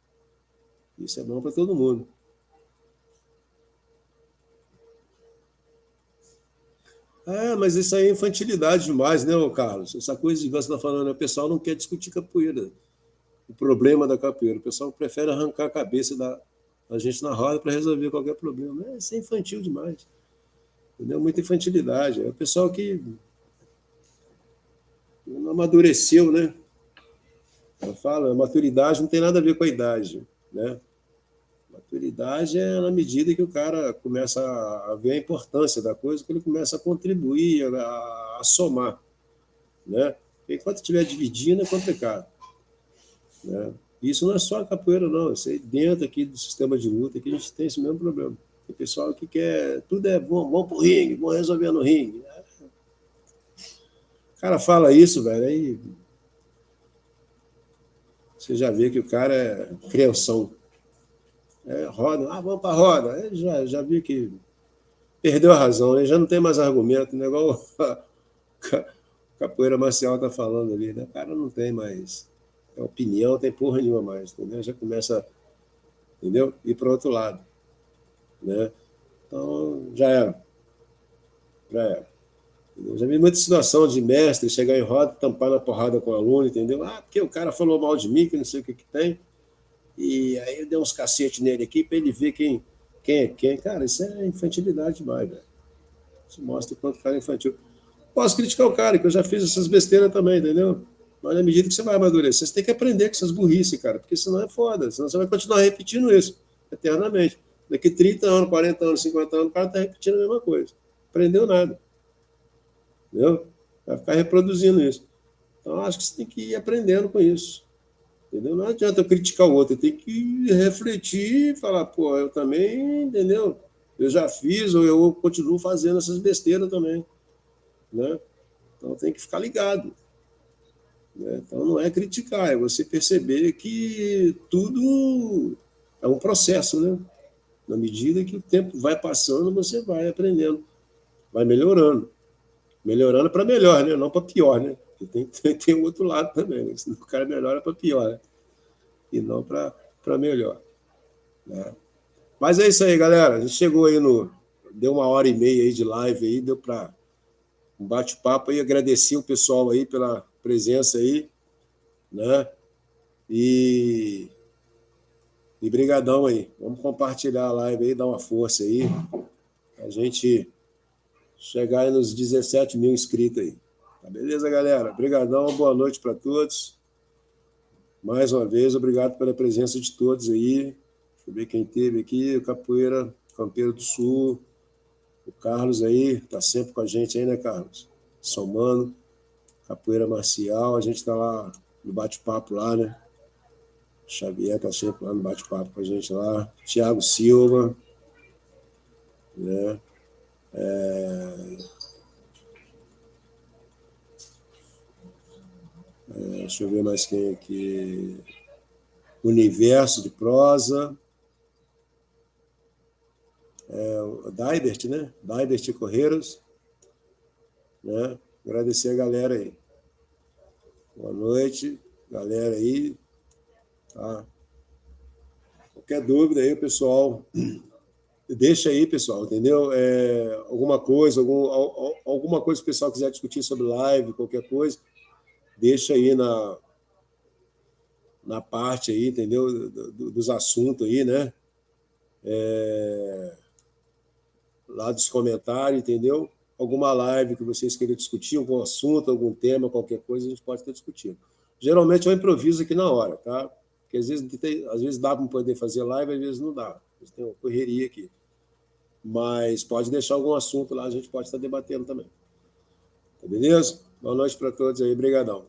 Isso é bom para todo mundo. Mas isso aí é infantilidade demais, né, Carlos? Essa coisa que você está falando, o pessoal não quer discutir capoeira. O problema da capoeira. O pessoal prefere arrancar a cabeça da gente na roda para resolver qualquer problema. Isso é infantil demais. Entendeu? Muita infantilidade. É o pessoal que não amadureceu, né? Eu falo, a maturidade não tem nada a ver com a idade, né? Maturidade é na medida que o cara começa a ver a importância da coisa, que ele começa a contribuir, a somar, né? Enquanto estiver dividindo é complicado, né? Isso não é só a capoeira, não. Isso aí dentro aqui do sistema de luta que a gente tem esse mesmo problema. Tem pessoal que quer tudo é bom, vamos pro ringue, vamos resolver no ringue. O cara fala isso, velho, aí você já vê que o cara é crianção. Roda, vamos para roda. Aí já vi que perdeu a razão, né? Já não tem mais argumento, né? Igual a capoeira marcial está falando ali, né? O cara não tem mais opinião, tem porra nenhuma mais, entendeu? Já começa, entendeu? Ir para o outro lado, né? Então, já era. Já era. Entendeu? Já vi muita situação de mestre chegar em roda, tampar na porrada com o aluno, entendeu? Porque o cara falou mal de mim, que não sei o que tem. E aí eu dei uns cacetes nele aqui para ele ver quem é quem. Cara, isso é infantilidade demais, velho. Isso mostra o quanto o cara é infantil. Posso criticar o cara, que eu já fiz essas besteiras também, entendeu? Mas na medida que você vai amadurecer, você tem que aprender com essas burrices, cara, porque senão é foda. Senão você vai continuar repetindo isso eternamente. Daqui 30 anos, 40 anos, 50 anos, o cara está repetindo a mesma coisa. Aprendeu nada. Entendeu? Vai ficar reproduzindo isso. Então, acho que você tem que ir aprendendo com isso. Entendeu? Não adianta eu criticar o outro, eu tenho que refletir e falar, pô, eu também, entendeu? Eu já fiz, ou eu continuo fazendo essas besteiras também. Né? Então tem que ficar ligado. Né? Então não é criticar, é você perceber que tudo é um processo, né? Na medida que o tempo vai passando, você vai aprendendo, vai melhorando. Melhorando para melhor, né? Não para pior, né? Tem o outro lado também, né? Senão o cara melhora para pior, né? E não para melhor. Né? Mas é isso aí, galera. A gente chegou aí no. Deu 1h30 aí de live aí, deu para um bate-papo aí. Agradeci o pessoal aí pela presença aí, né? E, e brigadão aí. Vamos compartilhar a live aí, dar uma força aí. A gente chegar aí nos 17 mil inscritos aí. Tá beleza, galera? Obrigadão, boa noite para todos. Mais uma vez, obrigado pela presença de todos aí. Deixa eu ver quem teve aqui, o Capoeira Campeiro do Sul, o Carlos aí, tá sempre com a gente aí, né, Carlos? Somando, Capoeira Marcial, a gente tá lá no bate-papo lá, né? Xavier tá sempre lá no bate-papo com a gente lá. Thiago Silva, né? Deixa eu ver mais quem aqui. Universo de Prosa. O Daibert, né? Daibert Correiros. Né? Agradecer a galera aí. Boa noite, galera aí. Tá? Qualquer dúvida aí, pessoal, deixa aí, pessoal, entendeu? Alguma coisa que o pessoal quiser discutir sobre live, qualquer coisa, deixa aí na parte aí, entendeu? Dos assuntos aí, né? Lá dos comentários, entendeu? Alguma live que vocês queiram discutir, algum assunto, algum tema, qualquer coisa, a gente pode estar discutindo. Geralmente eu improviso aqui na hora, tá? Porque às vezes dá para poder fazer live, às vezes não dá. Às vezes tem uma correria aqui. Mas pode deixar algum assunto lá, a gente pode estar debatendo também. Tá beleza? Boa noite para todos aí, brigadão.